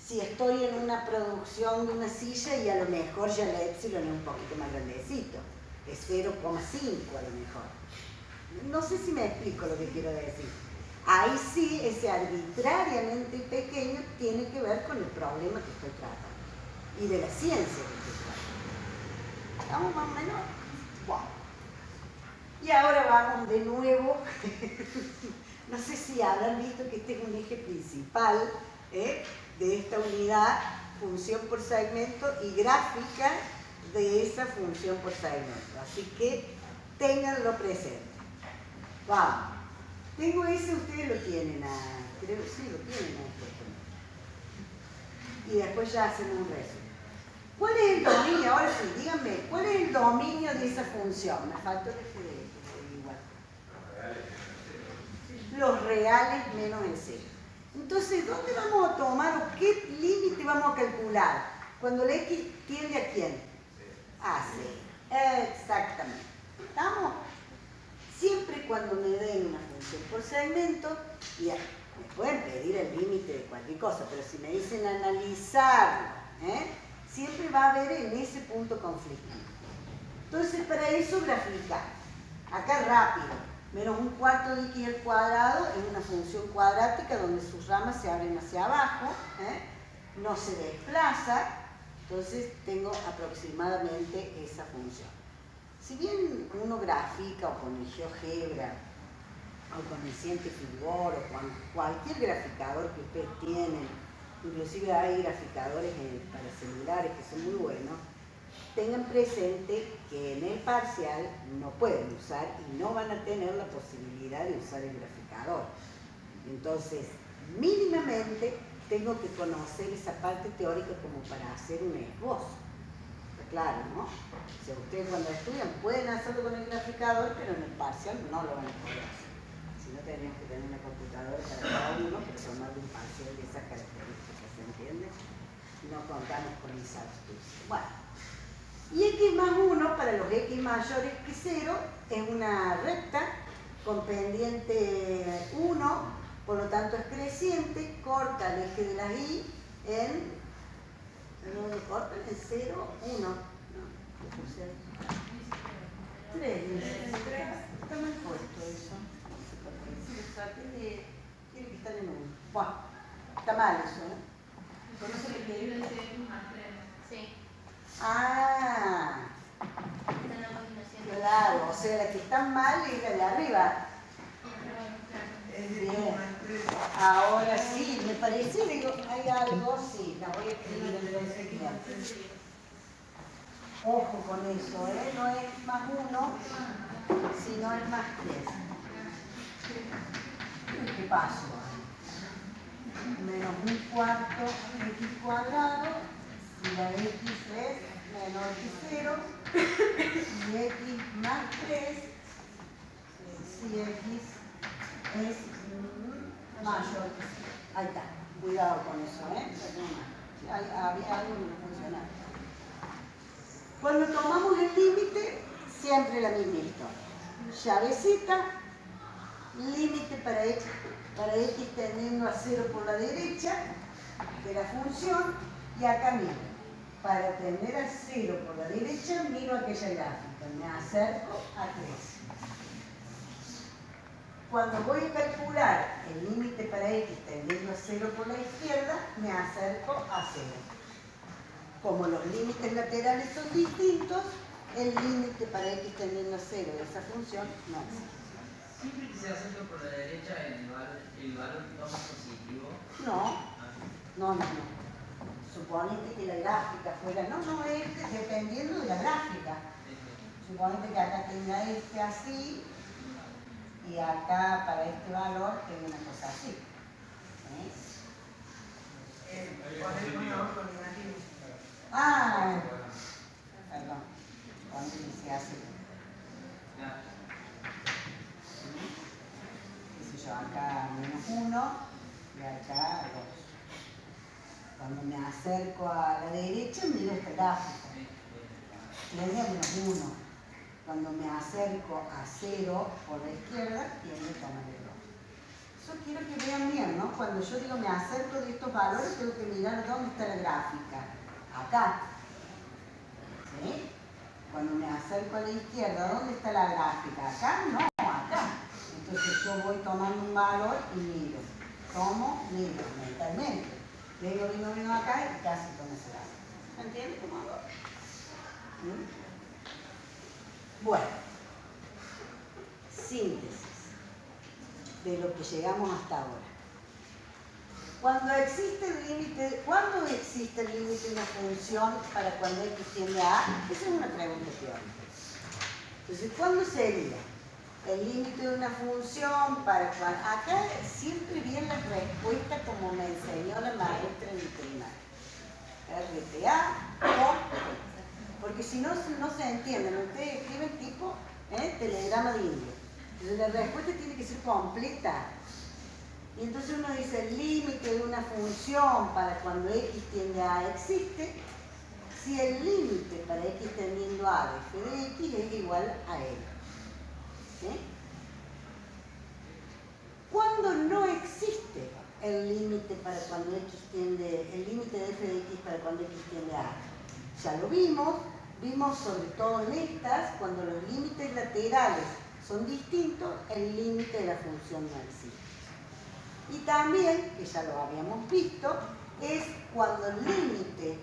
Si estoy en una producción de una silla y a lo mejor ya el épsilon es un poquito más grandecito, es 0,5 a lo mejor. No sé si me explico lo que quiero decir. Ahí sí, ese arbitrariamente pequeño tiene que ver con el problema que estoy tratando y de la ciencia que estoy tratando. ¿Estamos más o menos? Wow. Y ahora vamos de nuevo. No sé si habrán visto que este es un eje principal de esta unidad, función por segmento y gráfica de esa función por segmento. Así que ténganlo presente. Vamos. Tengo ese, ustedes lo tienen creo que sí, lo tienen y después ya hacemos un resumen. ¿Cuál es el dominio? Ahora sí, díganme, ¿cuál es el dominio de esa función? Me faltó el eje de igual. Los reales menos el cero. Entonces, ¿dónde vamos a tomar o qué límite vamos a calcular? Cuando el x tiende a quién? A cero. Exactamente. ¿Estamos? Siempre cuando me den una función por segmento, y me pueden pedir el límite de cualquier cosa, pero si me dicen analizarlo, siempre va a haber en ese punto conflictivo. Entonces, para eso graficar. Acá rápido, menos un cuarto de x al cuadrado es una función cuadrática donde sus ramas se abren hacia abajo, no se desplaza, entonces tengo aproximadamente esa función. Si bien uno grafica o con el GeoGebra o con el Cientifigor o con cualquier graficador que ustedes tienen, inclusive hay graficadores para celulares que son muy buenos, tengan presente que en el parcial no pueden usar y no van a tener la posibilidad de usar el graficador. Entonces, mínimamente tengo que conocer esa parte teórica como para hacer un esbozo. Claro, ¿no? O sea, ustedes cuando estudian pueden hacerlo con el graficador, pero en el parcial no lo van a poder hacer. Si no, tendríamos que tener una computadora para cada uno, pero tomar un parcial de esas características, ¿se entiende? No contamos con esa astucia. Bueno, y x más 1 para los x mayores que 0 es una recta con pendiente 1, por lo tanto es creciente, corta el eje de la y en... ¿No lo cortan? ¿En 0? 1. No, 3. Está mal puesto eso. Si lo saqué de... Tiene que estar en 1. Bueno, está mal eso, ¿eh? ¿Conoce lo que es? Sí. Ah. Claro, o sea, la que está mal es la de arriba. Bien. Ahora sí, me parece, digo, hay algo, sí, la voy a escribir entonces bien. Ojo con eso, no es más 1, sino es más 3. ¿Qué pasó? Menos un cuarto x cuadrado, y la x es menor que 0, y x más 3, si x es mayor. Ahí está, cuidado con eso, había algo que no funcionaba. Cuando tomamos el límite, siempre la misma historia. Llavecita, límite para x tendiendo a 0 por la derecha de la función, y acá miro. Para tender a 0 por la derecha, miro aquella gráfica, me acerco a 3. Cuando voy a calcular el límite para x tendiendo a 0 por la izquierda, me acerco a 0. Como los límites laterales son distintos, el límite para x tendiendo a 0 de esa función no existe. Siempre que se acerca por la derecha, el valor toma positivo. No, no, no, no. Suponete que la gráfica fuera, no, es dependiendo de la gráfica. Suponete que acá tenga este así y acá para este valor tenga una cosa así. Ah, perdón, ponete que se hace. Qué sé yo, acá -1 y acá 2. Cuando me acerco a la derecha miro esta gráfica. Tiene -1. Cuando me acerco a 0 por la izquierda, tiene a tomar el 2. Eso quiero que vean bien, ¿no? Cuando yo digo me acerco de estos valores, tengo que mirar dónde está la gráfica. Acá. ¿Sí? Cuando me acerco a la izquierda, ¿dónde está la gráfica? Acá, no, acá. Entonces yo voy tomando un valor y miro. Tomo, miro, mentalmente. Vengo acá y casi tomo ese valor. ¿Me entiendes cómo hago? Bueno, síntesis de lo que llegamos hasta ahora. ¿Cuándo existe el límite de una función para cuando x tiende a a? Esa es una pregunta teórica. Entonces, ¿cuándo sería el límite de una función para cuando? Acá siempre viene la respuesta como me enseñó la maestra en el primario. RTA o porque si no, no se entienden. Ustedes escriben tipo telegrama de indio. Entonces la respuesta tiene que ser completa. Y entonces uno dice el límite de una función para cuando x tiende a a existe si el límite para x tendiendo a de f de x es igual a l. ¿Sí? ¿Cuándo no existe el límite para cuando x tiende, el límite de f de x para cuando x tiende a a? Ya lo vimos sobre todo en estas, cuando los límites laterales son distintos, el límite de la función no existe. Y también, que ya lo habíamos visto, es cuando el límite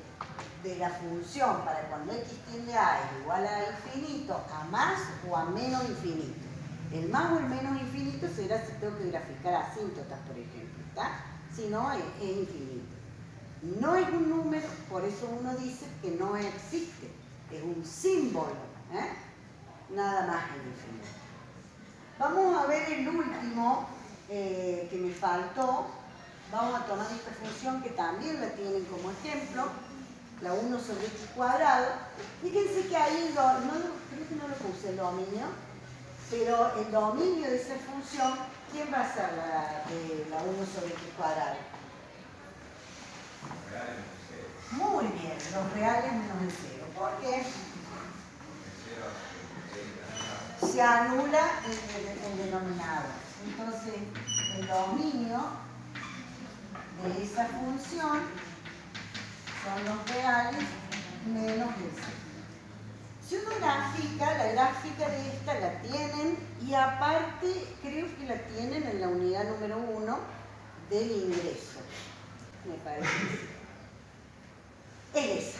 de la función para cuando x tiende a a es igual a infinito, a más o a menos infinito. El más o el menos infinito será si tengo que graficar asíntotas, por ejemplo, ¿está? Si no, es infinito. No es un número, por eso uno dice que no existe. Es un símbolo, nada más es infinito. Vamos a ver el último que me faltó. Vamos a tomar esta función que también la tienen como ejemplo, la 1 sobre x cuadrado. Fíjense que ahí, creo que no lo puse el dominio, pero el dominio de esa función, ¿quién va a ser la 1 sobre x cuadrado? Muy bien, los reales menos el 0. ¿Por qué? Se anula el denominador. Entonces, el dominio de esa función son los reales menos el 0. Si uno grafica, la gráfica de esta la tienen y aparte creo que la tienen en la unidad número 1 del ingreso. Me parece. Es esa.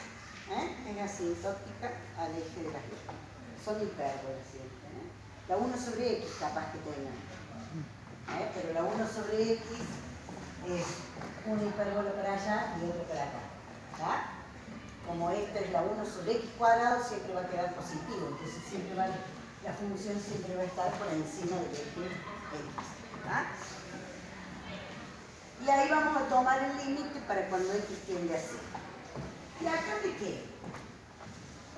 Es asintótica al eje de las letras. Son hipérbolas siempre. La 1 sobre x capaz que tengan. Pero la 1 sobre x es una hipérbola para allá y otra para acá. ¿Tá? Como esta es la 1 sobre x cuadrado, siempre va a quedar positivo. Entonces la función siempre va a estar por encima del eje x. ¿Tá? Y ahí vamos a tomar el límite para cuando x tiende a 0. ¿Y acá de qué?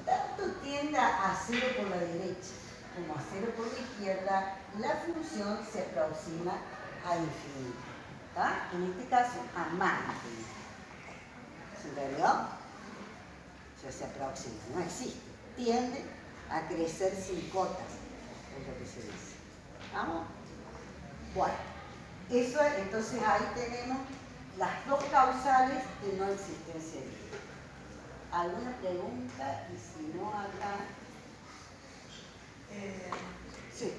Tanto tiende a 0 por la derecha como a 0 por la izquierda, la función se aproxima a infinito. ¿Tá? En este caso, a más infinito. ¿Se entendió? O sea, se aproxima, no existe. Tiende a crecer sin cotas, es lo que se dice. ¿Vamos? Bueno, eso, entonces ahí tenemos las dos causales de no existencia de vida. ¿Alguna pregunta? Y si no, acá... Sí.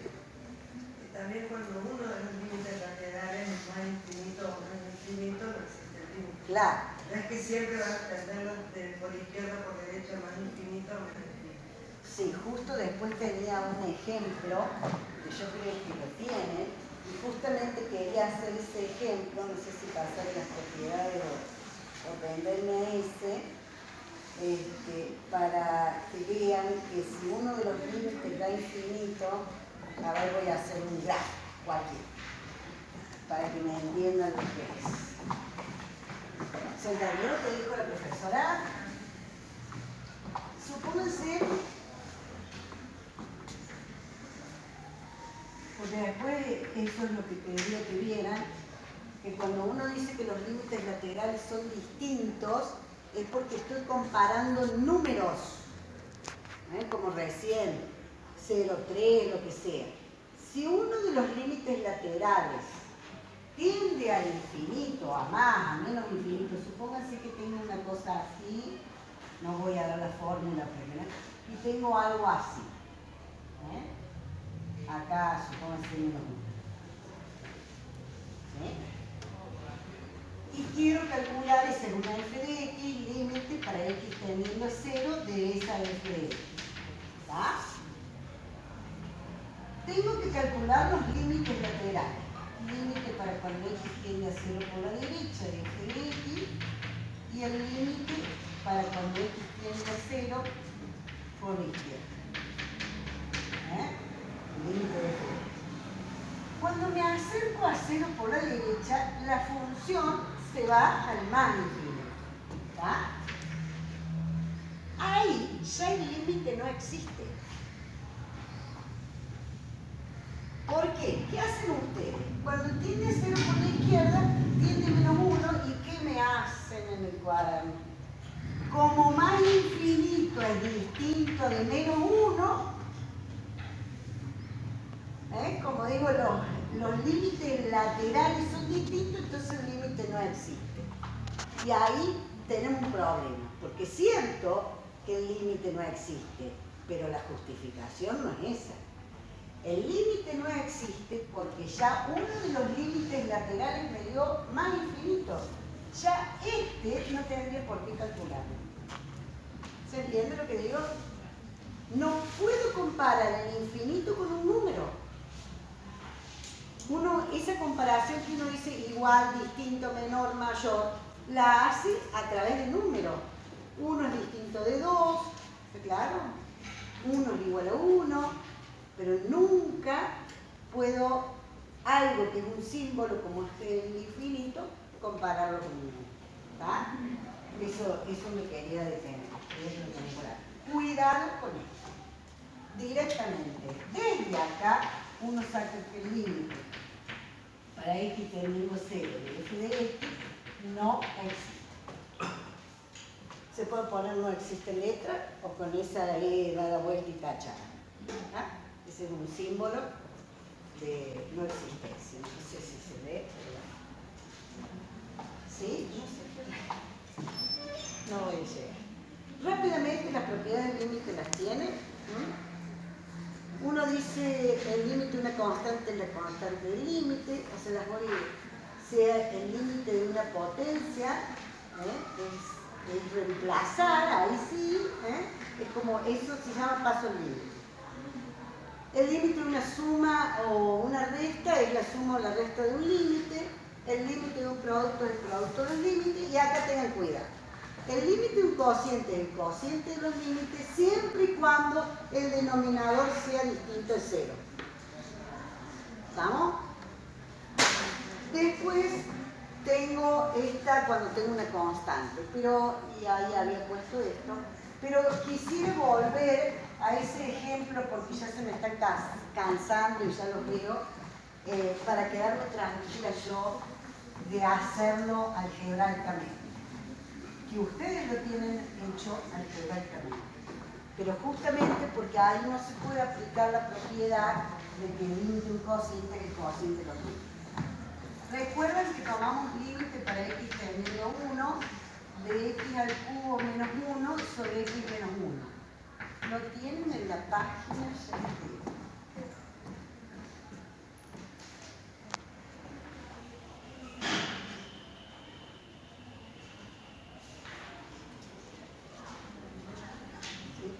También cuando uno de los límites laterales es más infinito o menos infinito, no existe el límite. Claro. No es que siempre van a tenderlos por izquierda o por derecha más infinito o menos infinito. Sí, justo después tenía un ejemplo yo creo que lo tienen, y justamente quería hacer ese ejemplo, no sé si pasar las propiedades o venderme ese, para que vean que si uno de los límites da infinito, a ver, voy a hacer un gráfico cualquiera, para que me entiendan lo que es. ¿Se entendió lo que dijo la profesora? Supónganse, porque después eso es lo que quería que vieran, que cuando uno dice que los límites laterales son distintos, es porque estoy comparando números, como recién, 0, 3, lo que sea. Si uno de los límites laterales tiende al infinito, a más, a menos infinito, supónganse que tengo una cosa así, no voy a dar la fórmula primero, y tengo algo así. Acá, supónganse menos 1. Y quiero calcular esa una f de x, límite para x tendiendo a 0 de esa f de x. ¿Está? Tengo que calcular los límites laterales. Límite para cuando x tiende a 0 por la derecha de f de x y el límite para cuando x tiende a 0 por la izquierda. Límite de f de x. Cuando me acerco a 0 por la derecha, la función se va al más infinito. ¿Está? Ahí ya el límite no existe. ¿Por qué? ¿Qué hacen ustedes? Cuando tiende a 0 por la izquierda, tiende menos 1, ¿y qué me hacen en el cuaderno? Como más infinito es distinto de menos 1, como digo, los límites laterales son distintos, entonces el límite no existe. Y ahí tenemos un problema, porque siento que el límite no existe, pero la justificación no es esa. El límite no existe porque ya uno de los límites laterales me dio más infinito. Ya este no tendría por qué calcularlo. ¿Se entiende lo que digo? No puedo comparar el infinito con un número. Esa comparación que uno dice igual, distinto, menor, mayor, la hace a través de números. 1 es distinto de 2, claro. 1 es igual a 1, pero nunca puedo algo que es un símbolo como el infinito, compararlo con un número. ¿Está? Eso me quería detener. Cuidado con esto. Directamente, desde acá, uno saca que el límite para x tendiendo a 0 de f de x no existe. Se puede poner no existe letra o con esa e dada vuelta y tachada. Ese es un símbolo de no existencia. No sé si se ve, pero... ¿Sí? No voy a llegar. Rápidamente las propiedades del límite las tiene. Uno dice el límite de una constante es la constante del límite, o sea, las voy a sea el límite de una potencia, es reemplazar, ahí sí, es como eso se llama paso al límite. El límite de una suma o una resta es la suma o la resta de un límite, el límite de un producto es el producto de los límites, y acá tengan cuidado. El límite de un cociente es el cociente de los límites siempre y cuando el denominador sea distinto de 0. ¿Estamos? Después tengo esta cuando tengo una constante, y ahí había puesto esto, pero quisiera volver a ese ejemplo porque ya se me está cansando y ya lo veo, para quedarme tranquila yo de hacerlo algebraicamente. Que ustedes lo tienen hecho algebraicamente. Pero justamente porque ahí no se puede aplicar la propiedad de que el límite de un cociente es el cociente de los límites. Recuerden que tomamos límite para x tendiendo a 1 de x al cubo menos 1 sobre x menos 1. Lo tienen en la página ya entera.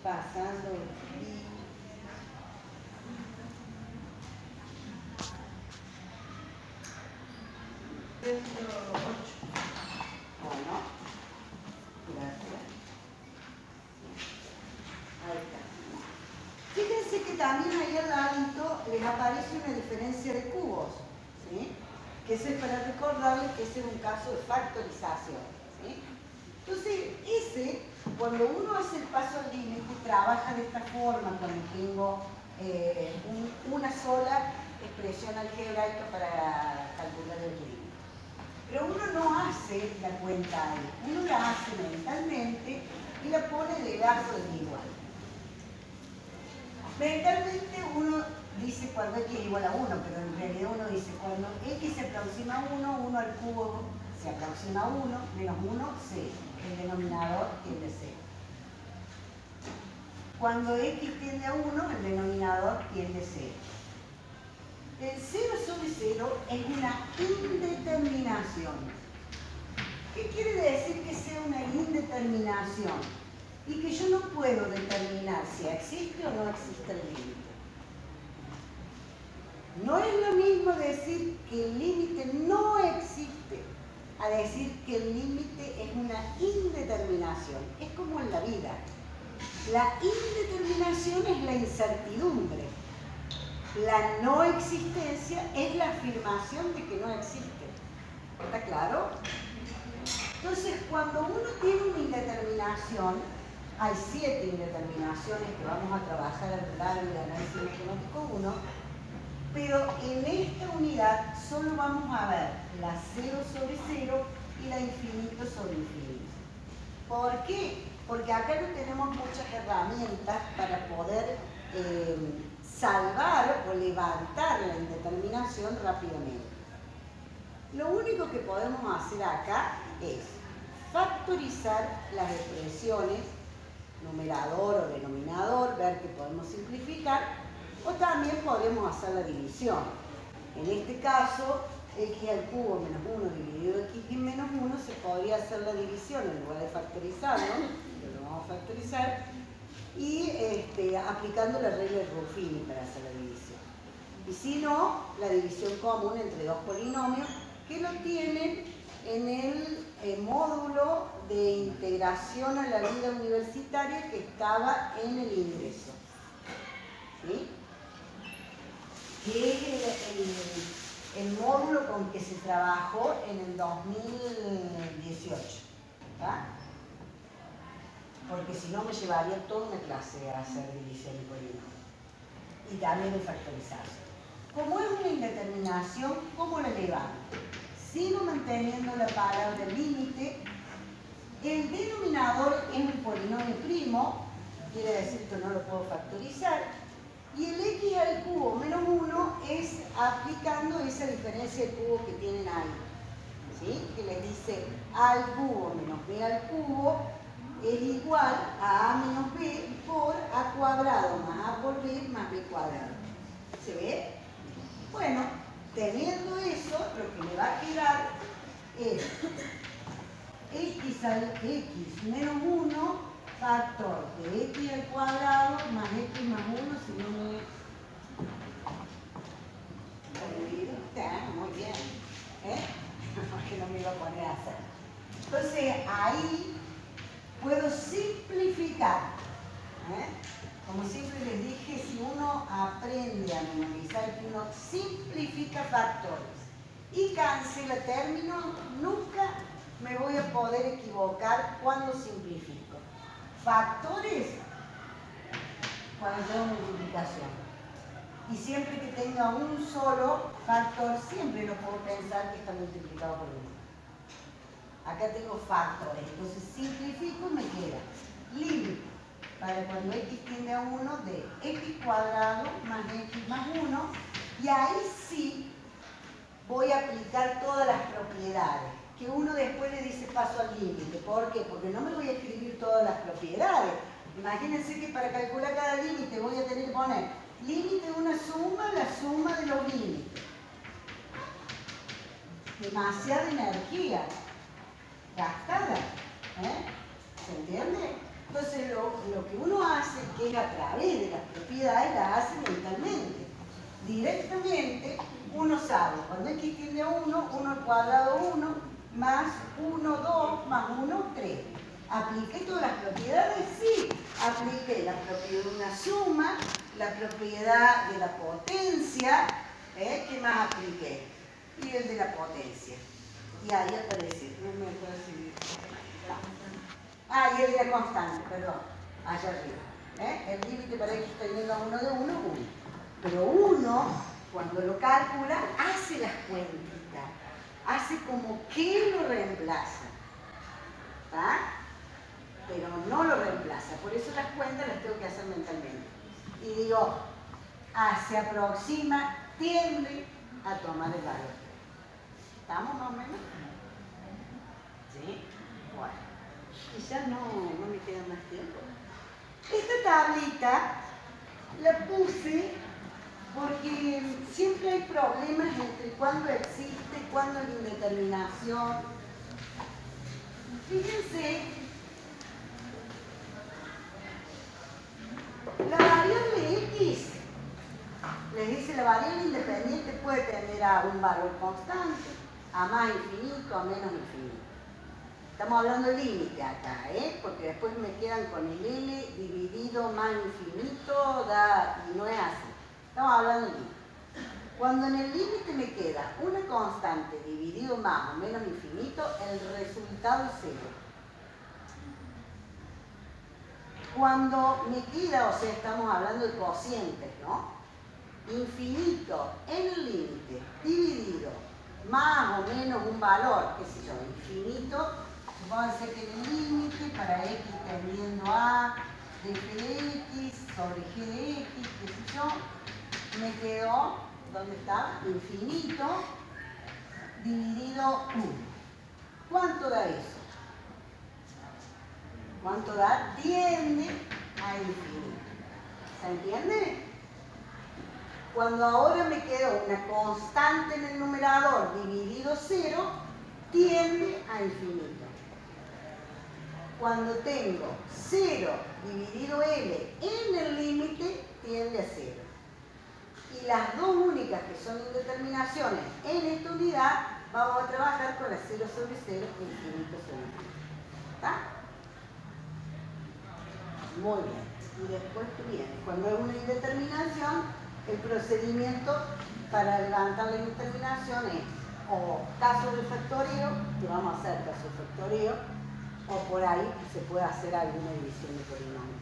Pasando también ahí al ladito les aparece una diferencia de cubos, ¿sí? Que eso es para recordarles que ese es un caso de factorización, ¿sí? Entonces, cuando uno hace el paso al límite, trabaja de esta forma cuando tengo una sola expresión algebraica para calcular el límite. Pero uno no hace la cuenta ahí, uno la hace mentalmente y la pone debajo del igual. Mentalmente uno dice cuando x es igual a 1, pero en realidad uno dice cuando x se aproxima a 1, 1 al cubo se aproxima a 1, menos 1, 0. El denominador tiende a 0. Cuando x tiende a 1, el denominador tiende a 0. El 0 sobre 0 es una indeterminación. ¿Qué quiere decir que sea una indeterminación? Y que yo no puedo determinar si existe o no existe el límite. No es lo mismo decir que el límite no existe a decir que el límite es una indeterminación. Es como en la vida. La indeterminación es la incertidumbre. La no existencia es la afirmación de que no existe. ¿Está claro? Entonces, cuando uno tiene una indeterminación, hay 7 indeterminaciones que vamos a trabajar a lo largo del análisis matemático 1, pero en esta unidad solo vamos a ver la 0 sobre 0 y la infinito sobre infinito. ¿Por qué? Porque acá no tenemos muchas herramientas para poder salvar o levantar la indeterminación rápidamente. Lo único que podemos hacer acá es factorizar las expresiones, numerador o denominador, ver que podemos simplificar, o también podemos hacer la división. En este caso, x al cubo menos 1 dividido x y menos 1 se podría hacer la división en lugar de factorizarlo, que lo vamos a factorizar, y aplicando la regla de Ruffini para hacer la división. Y si no, la división común entre dos polinomios que lo tienen en el módulo de integración a la vida universitaria que estaba en el ingreso. ¿Sí? Que es el módulo con que se trabajó en el 2018. ¿Tá? Porque si no me llevaría toda una clase a hacer división de polinomios. Y también de factorización. Como es una indeterminación, ¿cómo la levanto? Sigo manteniendo la palabra límite. El denominador es un polinomio primo, quiere decir que no lo puedo factorizar. Y el x al cubo menos 1 es aplicando esa diferencia de cubo que tienen ahí. ¿Sí? Que les dice a al cubo menos b al cubo es igual a menos b por a cuadrado más a por b más b cuadrado. ¿Se ve? Bueno, teniendo eso, lo que me va a quedar es x al x menos 1 factor de x al cuadrado más x más 1, si no me... Muy bien, porque no me iba a poner a hacer. Entonces, ahí puedo simplificar. Como siempre les dije, si uno aprende a memorizar, que uno simplifica factores y cancela términos, nunca me voy a poder equivocar cuando simplifico. Factores cuando tengo multiplicación. Y siempre que tenga un solo factor, siempre lo puedo pensar que está multiplicado por 1. Acá tengo factores, entonces simplifico y me queda límite para cuando x tiende a 1 de x cuadrado más x más 1, y ahí sí voy a aplicar todas las propiedades, que uno después le dice paso al límite. ¿Por qué? Porque no me voy a escribir todas las propiedades. Imagínense que para calcular cada límite voy a tener que poner límite de una suma, la suma de los límites. Demasiada energía gastada. ¿Se entiende? Entonces lo que uno hace, que es a través de las propiedades, las hace mentalmente. Directamente uno sabe, cuando x tiende a 1, 1 al cuadrado 1, más 1, 2, más 1, 3. ¿Apliqué todas las propiedades? Sí. apliqué la propiedad de una suma, la propiedad de la potencia, ¿qué más apliqué? Y el de la potencia. Y ahí aparece, no me acuerdo si... y el de la constante, perdón, allá arriba. El límite para x teniendo a 1 de 1, 1. Pero uno, cuando lo calcula, hace las cuentitas, hace como que lo reemplaza, ¿tá? Pero no lo reemplaza, por eso las cuentas las tengo que hacer mentalmente. Y digo, se aproxima, tiende a tomar el valor. ¿Estamos más o menos? ¿Sí? Bueno, y ya no me queda más tiempo. Esta tablita la puse porque siempre hay problemas entre cuándo existe, cuándo hay indeterminación. Fíjense, la variable x, les dice la variable independiente puede tener a un valor constante, a más infinito, a menos infinito. Estamos hablando de límite acá, porque después me quedan con el L dividido más infinito, y no es así. Estamos hablando de límite. Cuando en el límite me queda una constante dividido más o menos infinito, el resultado es 0. Cuando me queda, o sea, estamos hablando de cocientes, ¿no? Infinito en el límite dividido más o menos un valor, qué sé yo, infinito. Vamos a decir que el límite para x tendiendo a de f de x sobre g de x, qué sé yo, me quedó, ¿dónde está? Infinito dividido 1. ¿Cuánto da eso? ¿Cuánto da? Tiende a infinito. ¿Se entiende? Cuando ahora me quedó una constante en el numerador dividido 0, tiende a infinito. Cuando tengo 0 dividido L en el límite, tiende a 0. Y las dos únicas que son indeterminaciones en esta unidad, vamos a trabajar con la 0 sobre 0 e infinito sobre infinito. ¿Está? Muy bien. Y después viene, cuando hay una indeterminación, el procedimiento para levantar la indeterminación es o caso de factoreo, que vamos a hacer caso de factoreo, o por ahí se puede hacer alguna división de polinomio.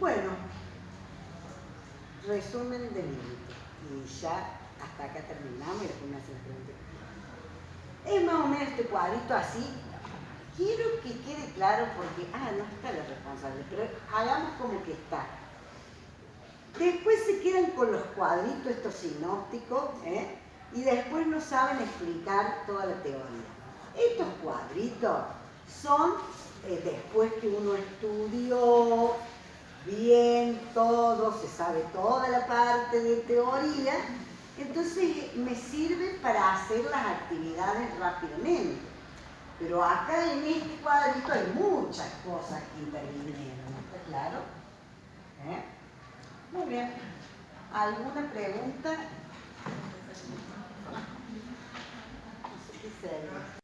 Bueno, resumen de límite. Y ya hasta acá terminamos y después me hacen las preguntas. Es más o menos este cuadrito así. Quiero que quede claro porque, no está la responsable, pero hagamos como que está. Después se quedan con los cuadritos estos sinópticos, y después no saben explicar toda la teoría. Estos cuadritos son, después que uno estudió bien todo, se sabe toda la parte de teoría, entonces me sirve para hacer las actividades rápidamente. Pero acá en este cuadrito hay muchas cosas que intervinieron, ¿está claro? Muy bien. ¿Alguna pregunta? No sé qué sería.